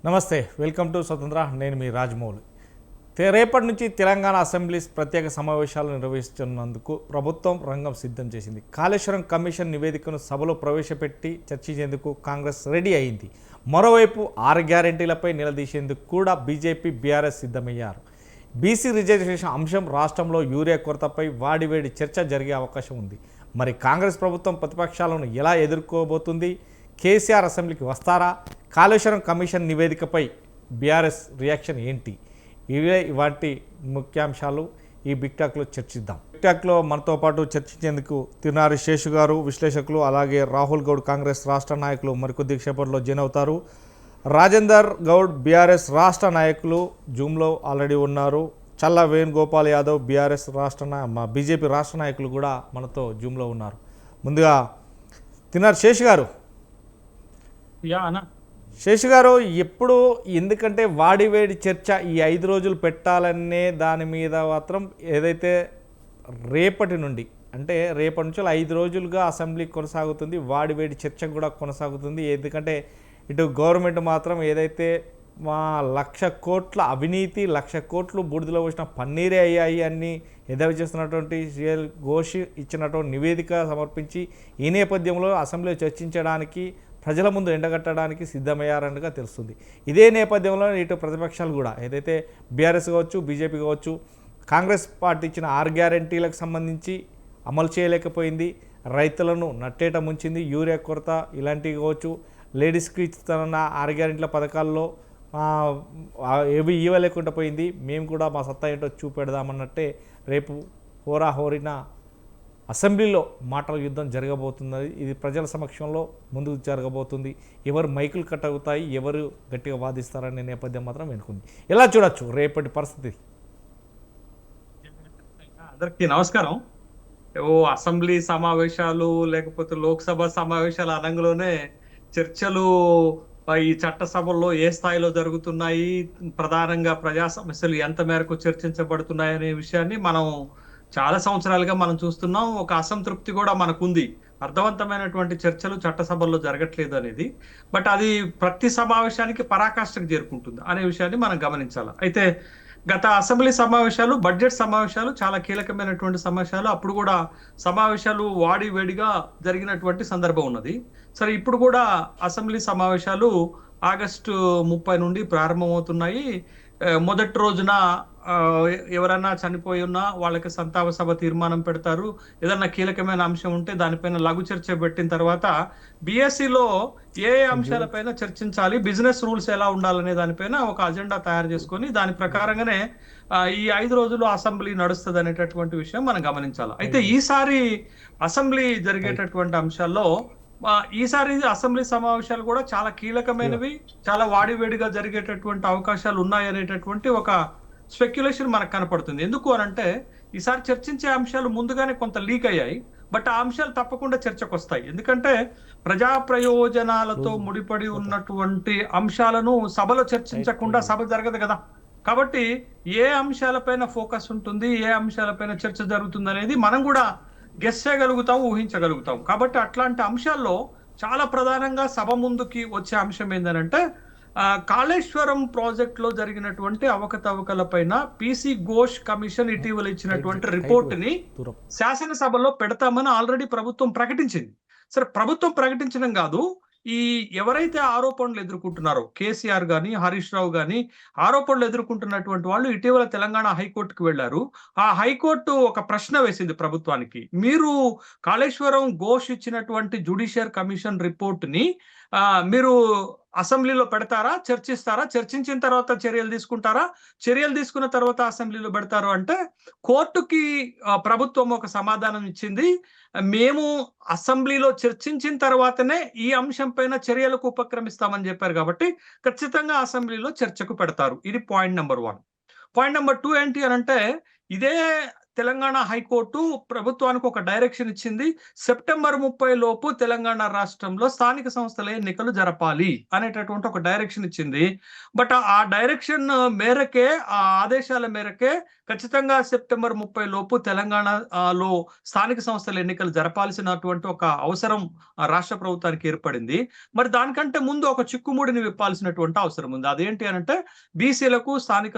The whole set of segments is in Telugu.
నమస్తే, వెల్కమ్ టు స్వతంత్ర. నేను మీ రాజమౌళి. రేపటి నుంచి తెలంగాణ అసెంబ్లీ ప్రత్యేక సమావేశాలు నిర్వహిస్తున్నందుకు ప్రభుత్వం రంగం సిద్ధం చేసింది. కాళేశ్వరం కమిషన్ నివేదికను సభలో ప్రవేశపెట్టి చర్చించేందుకు కాంగ్రెస్ రెడీ అయింది. మరోవైపు 6 గ్యారెంటీలపై నిలదీసేందుకు కూడా బీజేపీ, బీఆర్ఎస్ సిద్ధమయ్యారు. బీసీ రిజర్వేషన్ అంశం, రాష్ట్రంలో యూరియా కొరతపై వాడివేడి చర్చ జరిగే అవకాశం ఉంది. మరి కాంగ్రెస్ ప్రభుత్వం ప్రతిపక్షాలను ఎలా ఎదుర్కోబోతుంది? కేసీఆర్ అసెంబ్లీకి వస్తారా? కాళేశ్వరం కమిషన్ నివేదికపై బీఆర్ఎస్ రియాక్షన్ ఏంటి? ఇవే ఇవాటి ముఖ్యాంశాలు ఈ బిగ్ టాక్లో చర్చిద్దాం. బిగ్ టాక్లో మనతో పాటు చర్చించేందుకు తిరునారి శేషు గారు, విశ్లేషకులు, అలాగే రాహుల్ గౌడ్ కాంగ్రెస్ రాష్ట్ర నాయకులు మరికొద్ది క్షేపట్లో జాయిన్ అవుతారు. రాజేందర్ గౌడ్ బీఆర్ఎస్ రాష్ట్ర నాయకులు జూమ్లో ఆల్రెడీ ఉన్నారు. చల్ల వేణుగోపాల్ యాదవ్ బీఆర్ఎస్ బీజేపీ రాష్ట్ర నాయకులు కూడా మనతో జూమ్లో ఉన్నారు. ముందుగా తిరునారి శేషు గారు. శేషు గారు, ఎప్పుడు ఎందుకంటే వాడివేడి చర్చ ఈ 5 రోజులు పెట్టాలనే దాని మీద మాత్రం ఏదైతే రేపటి నుండి అంటే రేపటి నుంచి 5 రోజులుగా అసెంబ్లీ కొనసాగుతుంది, వాడివేడి చర్చ కూడా కొనసాగుతుంది. ఎందుకంటే ఇటు గవర్నమెంట్ మాత్రం ఏదైతే 1,00,000 కోట్ల అవినీతి, 1,00,000 కోట్లు బూడిదలో పోసిన పన్నీరే అయ్యాయి అని ఎదవి చేస్తున్నటువంటి సిఎల్ ఘోష్ ఇచ్చినటువంటి నివేదిక సమర్పించి ఈ నేపథ్యంలో అసెంబ్లీలో చర్చించడానికి, ప్రజల ముందు ఎండగట్టడానికి సిద్ధమయ్యారనగా తెలుస్తుంది. ఇదే నేపథ్యంలో ఇటు ప్రతిపక్షాలు కూడా ఏదైతే బీఆర్ఎస్ కావచ్చు, బీజేపీ కావచ్చు, కాంగ్రెస్ పార్టీ ఇచ్చిన 6 గ్యారెంటీలకు సంబంధించి అమలు చేయలేకపోయింది, రైతులను నట్టేట ముంచింది, యూరియా కొరత ఇలాంటివి కావచ్చు, లేడీస్కి ఇస్తున్న 6 గ్యారెంటీల పథకాల్లో ఏవి ఇవ్వలేకుండా పోయింది. మేము కూడా మా సత్తా ఏంటో చూపెడదామన్నట్టే రేపు హోరాహోరిన అసెంబ్లీలో మాటల యుద్ధం జరగబోతున్నది. ఇది ప్రజల సమక్షంలో ముందుకు జరగబోతుంది. ఎవరు మైకులు కట్ అవుతాయి, ఎవరు గట్టిగా వాదిస్తారనే నేపథ్యం మాత్రం వెనుకుంది. ఎలా చూడొచ్చు రేపటి పరిస్థితి? అందరికీ నమస్కారం. అసెంబ్లీ సమావేశాలు లేకపోతే లోక్సభ సమావేశాల అనంగంలోనే చర్చలు ఈ చట్టసభల్లో ఏ స్థాయిలో జరుగుతున్నాయి, ప్రధానంగా ప్రజా సమస్యలు ఎంత మేరకు చర్చించబడుతున్నాయి అనే విషయాన్ని మనం చాలా సంవత్సరాలుగా మనం చూస్తున్నాం. ఒక అసంతృప్తి కూడా మనకుంది, అర్థవంతమైనటువంటి చర్చలు చట్టసభల్లో జరగట్లేదు అనేది. బట్ అది ప్రతి సమావేశానికి పరాకాష్ఠకు చేరుకుంటుంది అనే విషయాన్ని మనం గమనించాలి. అయితే గత అసెంబ్లీ సమావేశాలు, బడ్జెట్ సమావేశాలు చాలా కీలకమైనటువంటి సమావేశాలు. అప్పుడు కూడా సమావేశాలు వాడి వేడిగా జరిగినటువంటి సందర్భం ఉన్నది. సరే, ఇప్పుడు కూడా అసెంబ్లీ సమావేశాలు ఆగస్టు 30 నుండి ప్రారంభమవుతున్నాయి. మొదటి రోజున ఎవరైనా చనిపోయి ఉన్నా వాళ్ళకి సంతాప సభ తీర్మానం పెడతారు. ఏదన్నా కీలకమైన అంశం ఉంటే దానిపైన లఘు చర్చ పెట్టిన తర్వాత బిఎస్సిలో ఏ అంశాలపైన చర్చించాలి, బిజినెస్ రూల్స్ ఎలా ఉండాలనే దానిపైన ఒక అజెండా తయారు చేసుకొని దాని ప్రకారంగానే ఈ 5 రోజులు అసెంబ్లీ నడుస్తుంది అనేటటువంటి విషయం మనం గమనించాలి. అయితే ఈసారి అసెంబ్లీ జరిగేటటువంటి అంశాల్లో ఈసారి అసెంబ్లీ సమావేశాలు కూడా చాలా కీలకమైనవి, చాలా వాడివేడిగా జరిగేటటువంటి అవకాశాలు ఉన్నాయనేటటువంటి ఒక స్పెక్యులేషన్ మనకు కనపడుతుంది. ఎందుకు అనంటే ఈసారి చర్చించే అంశాలు ముందుగానే కొంత లీక్ అయ్యాయి. బట్ ఆ అంశాలు తప్పకుండా చర్చకు వస్తాయి. ఎందుకంటే ప్రజా ప్రయోజనాలతో ముడిపడి ఉన్నటువంటి అంశాలను సభలో చర్చించకుండా సభ జరగదు కదా. కాబట్టి ఏ అంశాలపైన ఫోకస్ ఉంటుంది, ఏ అంశాలపైన చర్చ జరుగుతుంది అనేది మనం కూడా గెస్ చేయగలుగుతాం, ఊహించగలుగుతాం. కాబట్టి అట్లాంటి అంశాల్లో చాలా ప్రధానంగా సభ ముందుకి వచ్చే అంశం ఏంటంటే కాళేశ్వరం ప్రాజెక్ట్ లో జరిగినటువంటి అవకతవకల పైన పీసీ ఘోష్ కమిషన్ ఇటీవల ఇచ్చినటువంటి రిపోర్ట్ ని శాసనసభలో పెడతామని ఆల్రెడీ ప్రభుత్వం ప్రకటించింది. సరే, ప్రభుత్వం ప్రకటించడం కాదు, ఈ ఎవరైతే ఆరోపణలు ఎదుర్కొంటున్నారో కేసీఆర్ గాని, హరీష్ రావు గాని ఆరోపణలు ఎదుర్కొంటున్నటువంటి వాళ్ళు ఇటీవల తెలంగాణ హైకోర్టుకు వెళ్లారు. ఆ హైకోర్టు ఒక ప్రశ్న వేసింది ప్రభుత్వానికి, మీరు కాళేశ్వరం ఘోష్ ఇచ్చినటువంటి జ్యుడిషియల్ కమిషన్ రిపోర్ట్ ని మీరు అసెంబ్లీలో పెడతారా, చర్చిస్తారా, చర్చించిన తర్వాత చర్యలు తీసుకుంటారా, చర్యలు తీసుకున్న తర్వాత అసెంబ్లీలో పెడతారు అంటే కోర్టుకి ప్రభుత్వం ఒక సమాధానం ఇచ్చింది. మేము అసెంబ్లీలో చర్చించిన తర్వాతనే ఈ అంశం పైన చర్యలకు ఉపక్రమిస్తామని చెప్పారు. కాబట్టి ఖచ్చితంగా అసెంబ్లీలో చర్చకు పెడతారు. ఇది పాయింట్ నెంబర్ 1. పాయింట్ నెంబర్ 2 ఏంటి అని అంటే, ఇదే తెలంగాణ హైకోర్టు ప్రభుత్వానికి ఒక డైరెక్షన్ ఇచ్చింది. సెప్టెంబర్ 30 లోపు తెలంగాణ రాష్ట్రంలో స్థానిక సంస్థల ఎన్నికలు జరపాలి అనేటటువంటి ఒక డైరెక్షన్ ఇచ్చింది. బట్ ఆ డైరెక్షన్ మేరకే, ఆ ఆదేశాల మేరకే ఖచ్చితంగా సెప్టెంబర్ 30 లోపు తెలంగాణలో స్థానిక సంస్థల ఎన్నికలు జరపాల్సినటువంటి ఒక అవసరం రాష్ట్ర ప్రభుత్వానికి ఏర్పడింది. మరి దానికంటే ముందు ఒక చిక్కుముడిని విప్పాల్సినటువంటి అవసరం ఉంది. అదేంటి అనంటే బీసీలకు స్థానిక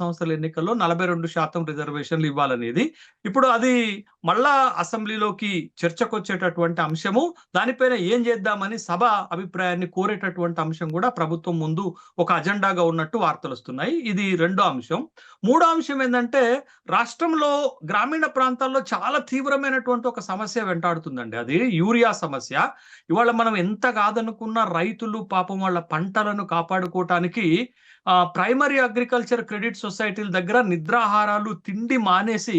సంస్థల ఎన్నికల్లో 42% రిజర్వేషన్లు ఇవ్వాలనేది. ఇప్పుడు అది మళ్ళా అసెంబ్లీలోకి చర్చకు వచ్చేటటువంటి అంశము. దానిపైన ఏం చేద్దామని సభ అభిప్రాయాన్ని కోరేటటువంటి అంశం కూడా ప్రభుత్వం ముందు ఒక అజెండాగా ఉన్నట్టు వార్తలు వస్తున్నాయి. ఇది రెండో అంశం. మూడో అంశం ఏంటంటే రాష్ట్రంలో గ్రామీణ ప్రాంతాల్లో చాలా తీవ్రమైనటువంటి ఒక సమస్య వెంటాడుతుందండి. అది యూరియా సమస్య. ఇవాళ మనం ఎంత కాదనుకున్న రైతులు పాపం వాళ్ళ పంటలను కాపాడుకోవటానికి ప్రైమరీ అగ్రికల్చర్ క్రెడిట్ సొసైటీల దగ్గర నిద్రాహారాలు తిండి మానేసి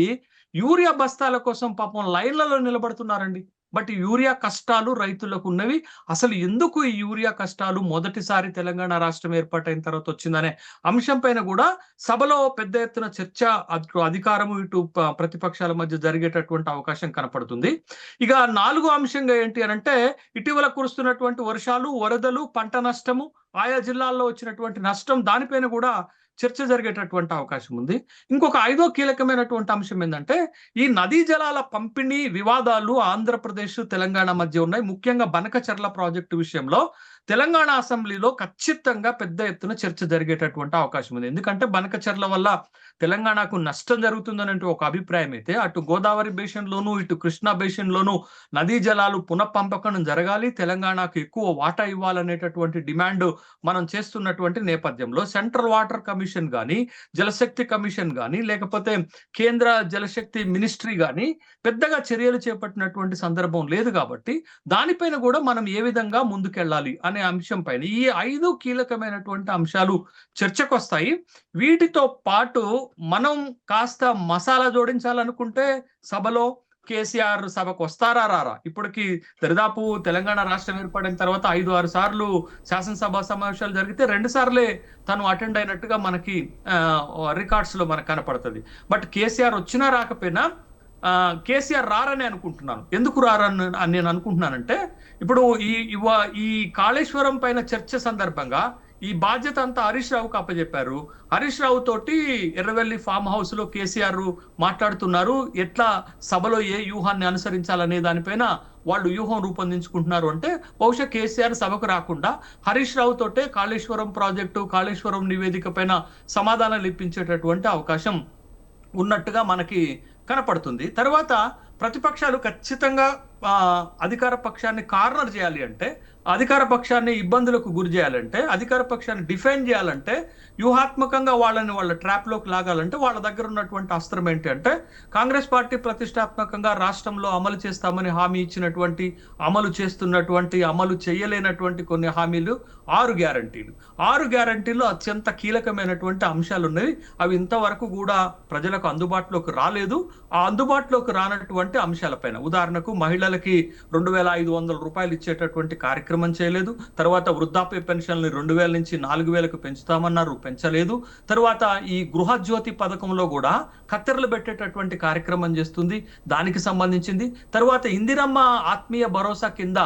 యూరియా బస్తాల కోసం పాపం లైన్లలో నిలబడుతున్నారండి. బట్ యూరియా కష్టాలు రైతులకు ఉన్నవి. అసలు ఎందుకు ఈ యూరియా కష్టాలు మొదటిసారి తెలంగాణ రాష్ట్రం ఏర్పాటైన తర్వాత వచ్చిందనే అంశం పైన కూడా సభలో పెద్ద ఎత్తున చర్చ, అధికారము ఇటు ప్రతిపక్షాల మధ్య జరిగేటటువంటి అవకాశం కనపడుతుంది. ఇక నాలుగో అంశంగా ఏంటి అనంటే ఇటీవల కురుస్తున్నటువంటి వర్షాలు, వరదలు, పంట నష్టము, ఆయా జిల్లాల్లో వచ్చినటువంటి నష్టం, దానిపైన కూడా చర్చ జరిగేటటువంటి అవకాశం ఉంది. ఇంకొక ఐదో కీలకమైనటువంటి అంశం ఏంటంటే ఈ నదీ జలాల పంపిణీ వివాదాలు ఆంధ్రప్రదేశ్, తెలంగాణ మధ్య ఉన్నాయి. ముఖ్యంగా బనకచర్ల ప్రాజెక్టు విషయంలో తెలంగాణ అసెంబ్లీలో ఖచ్చితంగా పెద్ద ఎత్తున చర్చ జరిగేటటువంటి అవకాశం ఉంది. ఎందుకంటే బనకచర్ల వల్ల తెలంగాణకు నష్టం జరుగుతుందనే ఒక అభిప్రాయం అయితే అటు గోదావరి బేసిన్ లోను, ఇటు కృష్ణా బేసిన్ లోను నదీ జలాలు పునఃపంపకం జరగాలి, తెలంగాణకు ఎక్కువ వాటా ఇవ్వాలనేటటువంటి డిమాండ్ మనం చేస్తున్నటువంటి నేపథ్యంలో సెంట్రల్ వాటర్ కమిషన్ కానీ, జలశక్తి కమిషన్ కానీ, లేకపోతే కేంద్ర జలశక్తి మినిస్ట్రీ కానీ పెద్దగా చర్యలు చేపట్టినటువంటి సందర్భం లేదు. కాబట్టి దానిపైన కూడా మనం ఏ విధంగా ముందుకెళ్ళాలి అనే అంశం పైన ఈ 5 కీలకమైనటువంటి అంశాలు చర్చకు వస్తాయి. వీటితో పాటు మనం కాస్త మసాలా జోడించాలనుకుంటే సభలో కేసీఆర్ సభకు వస్తారా రారా? ఇప్పటికి దరిదాపు తెలంగాణ రాష్ట్రం ఏర్పడిన తర్వాత 5-6 సార్లు శాసనసభ సమావేశాలు జరిగితే 2 సార్లే తను అటెండ్ అయినట్టుగా మనకి రికార్డ్స్ లో మనకు కనపడుతుంది. బట్ కేసీఆర్ వచ్చినా రాకపోయినా కేసీఆర్ రారని అనుకుంటున్నాను. ఎందుకు రారని నేను అనుకుంటున్నానంటే ఇప్పుడు ఈ కాళేశ్వరం పైన చర్చ సందర్భంగా ఈ బాధ్యత అంతా హరీష్ రావుకు అప్పచెప్పారు. హరీష్ రావు తోటి ఎర్రవెల్లి ఫామ్ హౌస్ లో కేసీఆర్ మాట్లాడుతున్నారు. ఎట్లా సభలో ఏ వ్యూహాన్ని అనుసరించాలనే దానిపైన వాళ్ళు వ్యూహం రూపొందించుకుంటున్నారు. అంటే బహుశా కేసీఆర్ సభకు రాకుండా హరీష్ రావు తోటే కాళేశ్వరం ప్రాజెక్టు, కాళేశ్వరం నివేదిక పైన సమాధానాలు ఇప్పించేటటువంటి అవకాశం ఉన్నట్టుగా మనకి కనపడుతుంది. తర్వాత ప్రతిపక్షాలు ఖచ్చితంగా అధికార పక్షాన్ని కార్నర్ చేయాలి అంటే, అధికార పక్షాన్ని ఇబ్బందులకు గురి చేయాలంటే, అధికార పక్షాన్ని డిఫైన్ చేయాలంటే, వ్యూహాత్మకంగా వాళ్ళ ట్రాప్ లోకి లాగాలంటే వాళ్ళ దగ్గర ఉన్నటువంటి అస్త్రం ఏంటి అంటే కాంగ్రెస్ పార్టీ ప్రతిష్టాత్మకంగా రాష్ట్రంలో అమలు చేస్తామని హామీ ఇచ్చినటువంటి, అమలు చేస్తున్నటువంటి, అమలు చేయలేనటువంటి కొన్ని హామీలు 6 గ్యారంటీలు. 6 గ్యారంటీలు అత్యంత కీలకమైనటువంటి అంశాలు ఉన్నాయి. అవి ఇంతవరకు కూడా ప్రజలకు అందుబాటులోకి రాలేదు. ఆ అందుబాటులోకి రానటువంటి అంశాలపైన ఉదాహరణకు మహిళలకి 2,500 రూపాయలు ఇచ్చేటటువంటి కార్యక్రమం చేయలేదు. తర్వాత వృద్ధాప్య పెన్షన్లు 2,000 నుంచి 4,000కు పెంచుతామన్నారు, పెంచలేదు. తర్వాత ఈ గృహజ్యోతి పథకంలో కూడా కత్తెరలు పెట్టేటటువంటి కార్యక్రమం చేస్తుంది, దానికి సంబంధించింది. తర్వాత ఇందిరమ్మ ఆత్మీయ భరోసా కింద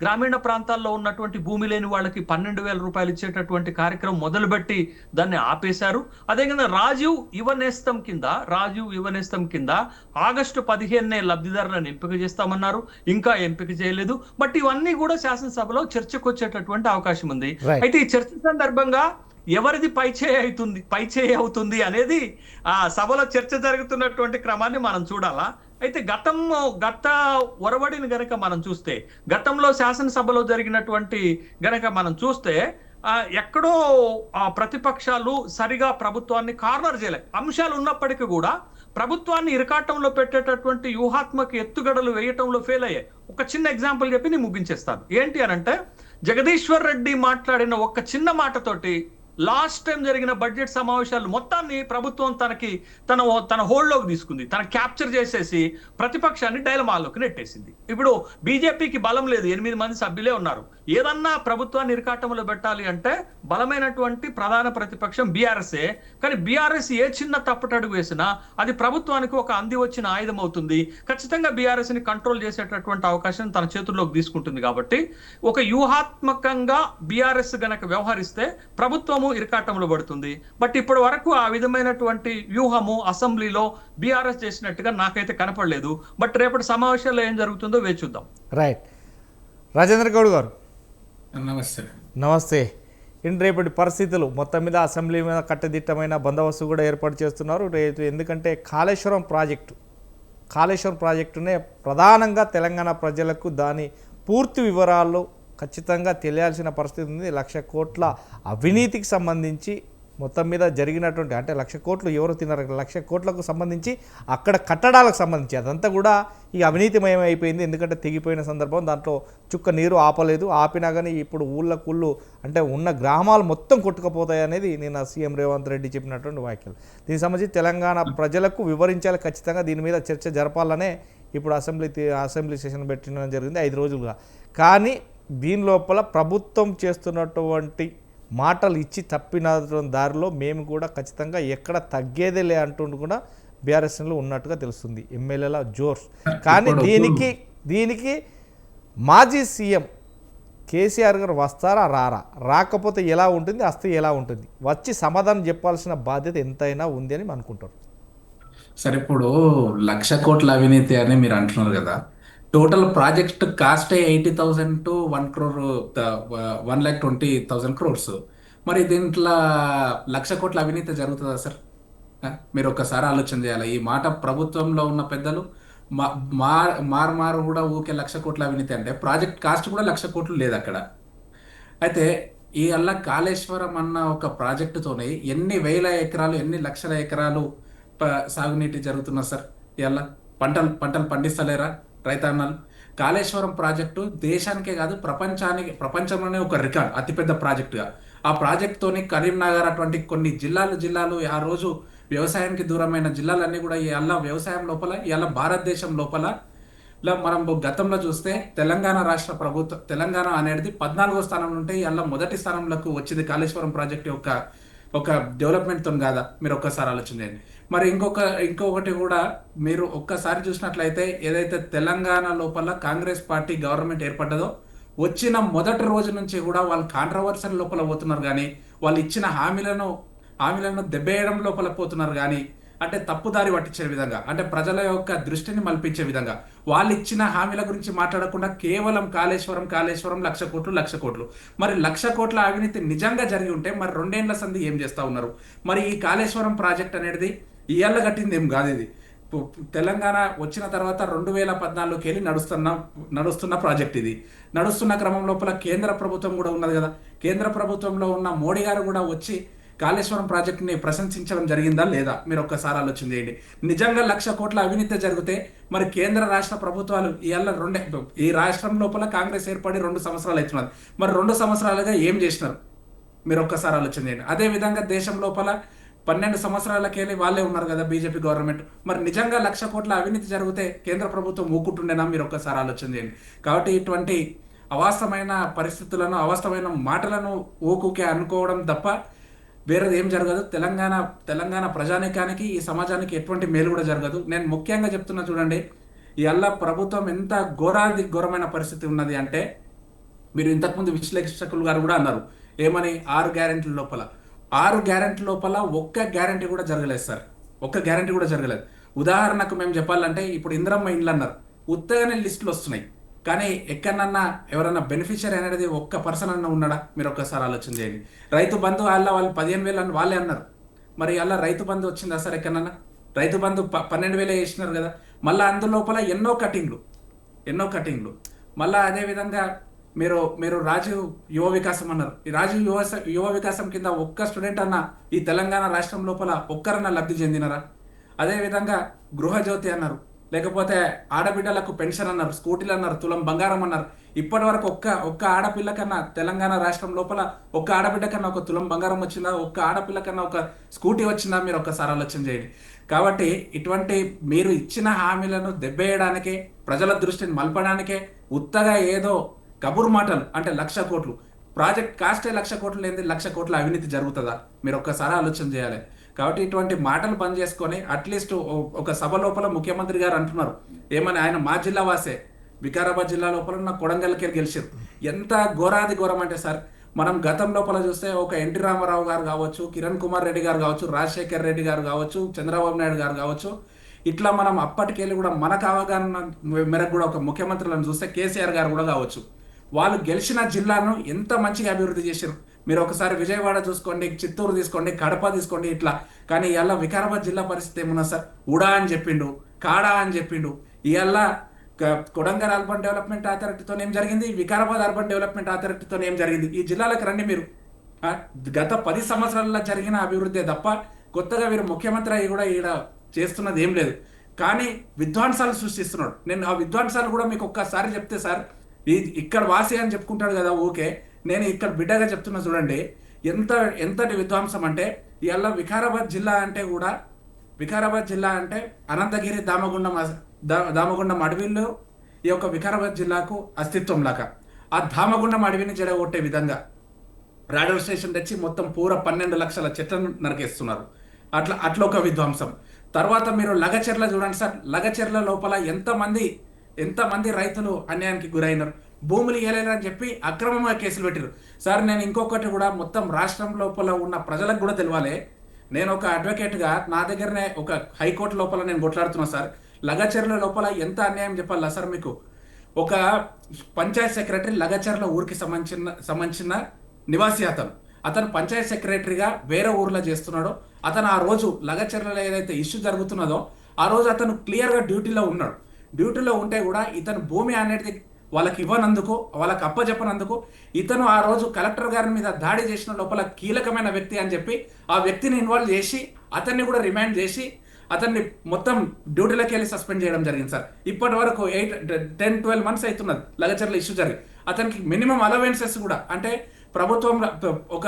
గ్రామీణ ప్రాంతాల్లో ఉన్నటువంటి భూమి లేని వాళ్ళకి 12,000 రూపాయలు ఇచ్చేటటువంటి కార్యక్రమం మొదలుపెట్టి దాన్ని ఆపేశారు. అదేవిధంగా రాజీవ్ యువనేస్తం కింద ఆగస్టు 15నే లబ్ధిదారులను ఎంపిక చేస్తామన్నారు, ఇంకా ఎంపిక చేయలేదు. బట్ ఇవన్నీ కూడా శాసనసభలో చర్చకు వచ్చేటటువంటి అవకాశం ఉంది. అయితే ఈ చర్చ సందర్భంగా ఎవరిది పైచేయి అవుతుంది అనేది ఆ సభలో చర్చ జరుగుతున్నటువంటి క్రమాన్ని మనం చూడాలా. అయితే గత ఒరవడిని గనక మనం చూస్తే, గతంలో శాసనసభలో జరిగినటువంటి గనక మనం చూస్తే ఎక్కడో ప్రతిపక్షాలు సరిగా ప్రభుత్వాన్ని కార్నర్ చేయలేదు. అంశాలు ఉన్నప్పటికీ కూడా ప్రభుత్వాన్ని ఇరకాటంలో పెట్టేటటువంటి వ్యూహాత్మక ఎత్తుగడలు వేయటంలో ఫెయిల్ అయ్యాయి. ఒక చిన్న ఎగ్జాంపుల్ చెప్పి నేను ముగించేస్తాను. ఏంటి అనంటే జగదీశ్వర్ రెడ్డి మాట్లాడిన ఒక చిన్న మాటతోటి లాస్ట్ టైం జరిగిన బడ్జెట్ సమావేశాలు మొత్తాన్ని ప్రభుత్వం తన హోల్డ్లోకి తీసుకుంది, తన క్యాప్చర్ చేసేసి ప్రతిపక్షాన్ని డైలమాలోకి నెట్టేసింది. ఇప్పుడు బీజేపీకి బలం లేదు, 8 మంది సభ్యులే ఉన్నారు. ఏదన్నా ప్రభుత్వాన్ని ఇరకాటంలో పెట్టాలి అంటే బలమైనటువంటి ప్రధాన ప్రతిపక్షం బీఆర్ఎస్ఏ. కానీ బీఆర్ఎస్ ఏ చిన్న తప్పుటడుగు వేసినా అది ప్రభుత్వానికి ఒక అంది వచ్చిన ఆయుధం అవుతుంది. ఖచ్చితంగా బీఆర్ఎస్ ని కంట్రోల్ చేసేటటువంటి అవకాశం తన చేతుల్లోకి తీసుకుంటుంది. కాబట్టి ఒక వ్యూహాత్మకంగా బీఆర్ఎస్ గనక వ్యవహరిస్తే ప్రభుత్వము ఇరకాటంలో పడుతుంది. బట్ ఇప్పటి వరకు ఆ విధమైనటువంటి వ్యూహము అసెంబ్లీలో బీఆర్ఎస్ చేసినట్టుగా నాకైతే కనపడలేదు. బట్ రేపటి సమావేశాల్లో ఏం జరుగుతుందో వేచి చూద్దాం. రైట్. రాజేంద్ర గౌడ్ గారు నమస్తే. నమస్తే. రేపటి పరిస్థితులు మొత్తం మీద అసెంబ్లీ మీద కట్టుదిట్టమైన బందోబస్తు కూడా ఏర్పాటు చేస్తున్నారు. ఎందుకంటే కాళేశ్వరం ప్రాజెక్టునే ప్రధానంగా తెలంగాణ ప్రజలకు దాని పూర్తి వివరాలు ఖచ్చితంగా తెలియాల్సిన పరిస్థితి ఉంది. 1,00,000 కోట్ల అవినీతికి సంబంధించి మొత్తం మీద జరిగినటువంటి, అంటే 1,00,000 కోట్లు ఎవరు తిన్నారు, 1,00,000 కోట్లకు సంబంధించి అక్కడ కట్టడాలకు సంబంధించి అదంతా కూడా ఈ అవినీతిమయం అయిపోయింది. ఎందుకంటే తెగిపోయిన సందర్భం, దాంట్లో చుక్క నీరు ఆపలేదు. ఆపినా కానీ ఇప్పుడు ఊళ్ళకుళ్ళు అంటే ఉన్న గ్రామాలు మొత్తం కొట్టుకుపోతాయి అనేది నిన్న సీఎం రేవంత్ రెడ్డి చెప్పినటువంటి వ్యాఖ్యలు. దీనికి సంబంధించి తెలంగాణ ప్రజలకు వివరించాలి, ఖచ్చితంగా దీని మీద చర్చ జరపాలనే ఇప్పుడు అసెంబ్లీ సెషన్ పెట్టడం జరిగింది 5 రోజులుగా. కానీ దీని లోపల ప్రభుత్వం చేస్తున్నటువంటి మాటలు ఇచ్చి తప్పిన దారిలో మేము కూడా ఖచ్చితంగా ఎక్కడ తగ్గేదేలే అంటుండు కూడా బీఆర్ఎస్లో ఉన్నట్టుగా తెలుస్తుంది, ఎమ్మెల్యేల జోర్స్. కానీ దీనికి మాజీ సీఎం కేసీఆర్ గారు వస్తారా రారా, రాకపోతే ఎలా ఉంటుంది, వస్తే ఎలా ఉంటుంది, వచ్చి సమాధానం చెప్పాల్సిన బాధ్యత ఎంతైనా ఉంది అని అనుకుంటారు. సరే, ఇప్పుడు 1,00,000 కోట్ల అవినీతి అని మీరు అంటున్నారు కదా. టోటల్ ప్రాజెక్ట్ కాస్టే 80,000 to 1 crore, 1,20,000 crores. మరి దీంట్లో 1,00,000 కోట్ల అవినీతి జరుగుతుందా సార్? మీరు ఒక్కసారి ఆలోచన చేయాలి. ఈ మాట ప్రభుత్వంలో ఉన్న పెద్దలు మారు కూడా ఊకే 1,00,000 కోట్ల అవినీతి అంటే ప్రాజెక్ట్ కాస్ట్ కూడా 1,00,000 కోట్లు లేదు అక్కడ. అయితే ఈ కాళేశ్వరం అన్న ఒక ప్రాజెక్టుతోనే ఎన్ని వేల ఎకరాలు, ఎన్ని లక్షల ఎకరాలు సాగునీటి జరుగుతున్నా సార్? ఇలా పంటలు పండిస్తలేరా రైతన్నలు? కాళేశ్వరం ప్రాజెక్టు దేశానికే కాదు ప్రపంచంలోనే ఒక రికార్డ్, అతిపెద్ద ప్రాజెక్టుగా. ఆ ప్రాజెక్టుతోని కరీంనగర్ అటువంటి కొన్ని జిల్లాలు ఆ రోజు వ్యవసాయానికి దూరమైన జిల్లాలన్నీ కూడా ఇవాళ వ్యవసాయం లోపల, ఇవాళ భారతదేశం లోపల మనం గతంలో చూస్తే తెలంగాణ అనేది 14వ స్థానం నుండి ఇవాళ మొదటి స్థానంలోకి వచ్చింది కాళేశ్వరం ప్రాజెక్ట్ ఒక డెవలప్మెంట్తో కాదా? మీరు ఒక్కసారి ఆలోచన చేయండి. మరి ఇంకొకటి కూడా మీరు ఒక్కసారి చూసినట్లయితే, ఏదైతే తెలంగాణ లోపల కాంగ్రెస్ పార్టీ గవర్నమెంట్ ఏర్పడ్డదో వచ్చిన మొదటి రోజు నుంచి కూడా వాళ్ళు కాంట్రవర్సల్ లోపల పోతున్నారు, కానీ వాళ్ళు ఇచ్చిన హామీలను దెబ్బేయడం లోపల పోతున్నారు. కానీ అంటే తప్పుదారి పట్టించే విధంగా, అంటే ప్రజల యొక్క దృష్టిని మల్పించే విధంగా వాళ్ళు ఇచ్చిన హామీల గురించి మాట్లాడకుండా కేవలం కాళేశ్వరం 1,00,000 కోట్లు. మరి 1,00,000 కోట్ల అవినీతి నిజంగా జరిగి ఉంటే మరి 2 ఏళ్ల సంధి ఏం చేస్తా ఉన్నారు? మరి ఈ కాళేశ్వరం ప్రాజెక్ట్ అనేది ఇయ్యాల కట్టింది ఏం కాదు. ఇది తెలంగాణ వచ్చిన తర్వాత 2014 వెళ్ళి నడుస్తున్న ప్రాజెక్ట్. ఇది నడుస్తున్న క్రమం లోపల కేంద్ర ప్రభుత్వం కూడా ఉన్నది కదా. కేంద్ర ప్రభుత్వంలో ఉన్న మోడీ గారు కూడా వచ్చి కాళేశ్వరం ప్రాజెక్టుని ప్రశంసించడం జరిగిందా లేదా? మీరు ఒక్కసారి ఆలోచన చేయండి. నిజంగా 1,00,000 కోట్ల అవినీతి జరిగితే మరి కేంద్ర రాష్ట్ర ప్రభుత్వాలు ఈ రాష్ట్రం లోపల కాంగ్రెస్ ఏర్పడి 2 సంవత్సరాలు అవుతున్నది. మరి 2 సంవత్సరాలుగా ఏం చేసినారు? మీరు ఒక్కసారి ఆలోచన చేయండి. అదే విధంగా దేశం లోపల 12 సంవత్సరాలకెళ్ళి వాళ్ళే ఉన్నారు కదా బీజేపీ గవర్నమెంట్. మరి నిజంగా 1,00,000 కోట్ల అవినీతి జరిగితే కేంద్ర ప్రభుత్వం ఊకుంటుండేనా? మీరు ఒక్కసారి ఆలోచన చేయండి. కాబట్టి ఇటువంటి అవాస్తవమైన పరిస్థితులను, అవాస్తవమైన మాటలను ఊకుకే అనుకోవడం తప్ప వేరేది ఏం జరగదు. తెలంగాణ ప్రజానీకానికి, ఈ సమాజానికి ఎటువంటి మేలు కూడా జరగదు. నేను ముఖ్యంగా చెప్తున్నా చూడండి, ఇవాళ ప్రభుత్వం ఎంత ఘోరమైన పరిస్థితి ఉన్నది అంటే, మీరు ఇంతకుముందు విశ్లేషకులు గారు కూడా అన్నారు ఏమని, 6 గ్యారెంటీల లోపల ఒక్క గ్యారెంటీ కూడా జరగలేదు సార్. ఒక్క గ్యారెంటీ కూడా జరగలేదు. ఉదాహరణకు మేము చెప్పాలంటే, ఇప్పుడు ఇందిరమ్మ ఇండ్లు అన్నారు, ఉత్తగానే లిస్టులు వస్తున్నాయి, కానీ ఎక్కడన్నా ఎవరన్నా బెనిఫిషియరీ అనేది ఒక్క పర్సన్ అన్న ఉన్నాడా? మీరు ఒక్కసారి ఆలోచన చేయండి. రైతు బంధు వాళ్ళు 15,000 అని వాళ్ళే అన్నారు. మరి అలా రైతు బంధు వచ్చిందా సార్ ఎక్కడన్నా? రైతు బంధు 12,000 వేసినారు కదా. మళ్ళీ అందులోపల ఎన్నో కటింగ్లు. మళ్ళీ అదేవిధంగా మీరు రాజీవ్ యువ వికాసం అన్నారు. ఈ రాజీవ్ యువ వికాసం కింద ఒక్క స్టూడెంట్ అన్న ఈ తెలంగాణ రాష్ట్రం లోపల ఒక్కరన్నా లబ్ధి చెందినరా? అదేవిధంగా గృహజ్యోతి అన్నారు, లేకపోతే ఆడబిడ్డలకు పెన్షన్ అన్నారు, స్కూటీలు అన్నారు, తులం బంగారం అన్నారు. ఇప్పటి వరకు ఒక్క ఆడపిల్ల కన్నా తెలంగాణ రాష్ట్రం లోపల ఒక్క ఆడబిడ్డ కన్నా ఒక తులం బంగారం వచ్చిందా, ఒక్క ఆడపిల్ల కన్నా ఒక స్కూటీ వచ్చిందా, మీరు ఒక్కసారి ఆలోచన చేయండి. కాబట్టి ఇటువంటి మీరు ఇచ్చిన హామీలను దెబ్బేయడానికే, ప్రజల దృష్టిని మలపడానికే ఉత్తగా ఏదో కబురు మాటలు అంటే 1,00,00,000 ప్రాజెక్ట్ కాస్టే 1,00,00,000 లేని 1,00,00,000 అవినీతి జరుగుతుందా, మీరు ఒక్కసారి ఆలోచన చేయాలి. కాబట్టి ఇటువంటి మాటలు బంద్ చేసుకొని అట్లీస్ట్ ఒక సభ లోపల ముఖ్యమంత్రి గారు అంటున్నారు ఏమని, ఆయన మా జిల్లా వాసే, వికారాబాద్ జిల్లా లోపల ఉన్న కొడంగల్కి గెలిచారు. ఎంత ఘోరాది ఘోరం అంటే సార్, మనం గతం లోపల చూస్తే ఒక ఎన్టీ రామారావు గారు కావచ్చు, కిరణ్ కుమార్ రెడ్డి గారు కావచ్చు, రాజశేఖర్ రెడ్డి గారు కావచ్చు, చంద్రబాబు నాయుడు గారు కావచ్చు, ఇట్లా మనం అప్పటికెళ్ళి కూడా మనకు అవగాహన మేరకు కూడా ఒక ముఖ్యమంత్రులను చూస్తే కేసీఆర్ గారు కూడా కావచ్చు, వాళ్ళు గెలిచిన జిల్లాను ఎంత మంచిగా అభివృద్ధి చేశారు. మీరు ఒకసారి విజయవాడ చూసుకోండి, చిత్తూరు తీసుకోండి, కడప తీసుకోండి, ఇట్లా. కానీ ఇవాళ వికారాబాద్ జిల్లా పరిస్థితి ఏమున్నా సార్, ఉడా అని చెప్పిండు, కాడా అని చెప్పిండు. ఇవాళ కొడంగల్ అర్బన్ డెవలప్మెంట్ అథారిటీతో ఏం జరిగింది, వికారాబాద్ అర్బన్ డెవలప్మెంట్ అథారిటీతో ఏం జరిగింది. ఈ జిల్లాలకు రండి మీరు. గత 10 సంవత్సరాలలో జరిగిన అభివృద్ధి తప్ప కొత్తగా వీరు ముఖ్యమంత్రి అయ్యి కూడా ఈడ చేస్తున్నది ఏం లేదు. కానీ విధ్వంసాలు సృష్టిస్తున్నాడు. నేను ఆ విధ్వంసాలు కూడా మీకు ఒక్కసారి చెప్తే సార్, ఇక్కడ వాసి అని చెప్పుకుంటాడు కదా ఓకే, నేను ఇక్కడ బిడ్డగా చెప్తున్నా చూడండి, ఎంతటి విధ్వంసం అంటే ఇవాళ వికారాబాద్ జిల్లా అంటే కూడా, వికారాబాద్ జిల్లా అంటే అనంతగిరి దామగుండం అడవిలో ఈ యొక్క వికారాబాద్ జిల్లాకు అస్తిత్వం లాగా, ఆ దామగుండం అడవిని జడగొట్టే విధంగా రాడర్ స్టేషన్ తెచ్చి మొత్తం పూర 12 లక్షల చెట్లను నరికేస్తున్నారు. అట్లా ఒక విధ్వంసం. తర్వాత మీరు లగచెర్ల చూడండి సార్, లగచెర్ల లోపల ఎంతమంది రైతులు అన్యాయానికి గురైనారు, భూములు ఇవ్వలేరని చెప్పి అక్రమంగా కేసులు పెట్టారు. సార్ నేను ఇంకొకటి కూడా మొత్తం రాష్ట్రం లోపల ఉన్న ప్రజలకు కూడా తెలియాలి. నేను ఒక అడ్వకేట్గా నా దగ్గరనే ఒక హైకోర్టు లోపల నేను కొట్లాడుతున్నా సార్. లగచెర్ల లోపల ఎంత అన్యాయం చెప్పాలా సార్ మీకు. ఒక పంచాయత్ సెక్రటరీ లగచెర్ల ఊరికి సంబంధించిన నివాసి అతను పంచాయత్ సెక్రటరీగా వేరే ఊర్లో చేస్తున్నాడు. అతను ఆ రోజు లగచెర్లలో ఏదైతే ఇష్యూ జరుగుతున్నదో ఆ రోజు అతను క్లియర్గా డ్యూటీలో ఉన్నాడు. డ్యూటీలో ఉంటే కూడా ఇతను భూమి అనేది వాళ్ళకి ఇవ్వనందుకు, వాళ్ళకి అప్పచెప్పనందుకు ఇతను ఆ రోజు కలెక్టర్ గారి మీద దాడి చేసిన లోపల కీలకమైన వ్యక్తి అని చెప్పి ఆ వ్యక్తిని ఇన్వాల్వ్ చేసి అతన్ని కూడా రిమాండ్ చేసి అతన్ని మొత్తం డ్యూటీలోకి వెళ్ళి సస్పెండ్ చేయడం జరిగింది సార్. ఇప్పటి వరకు 10-12 మంత్స్ అవుతున్నది లగచెర్ల ఇష్యూ జరిగి. అతనికి మినిమం అలవెన్సెస్ కూడా, అంటే ప్రభుత్వం ఒక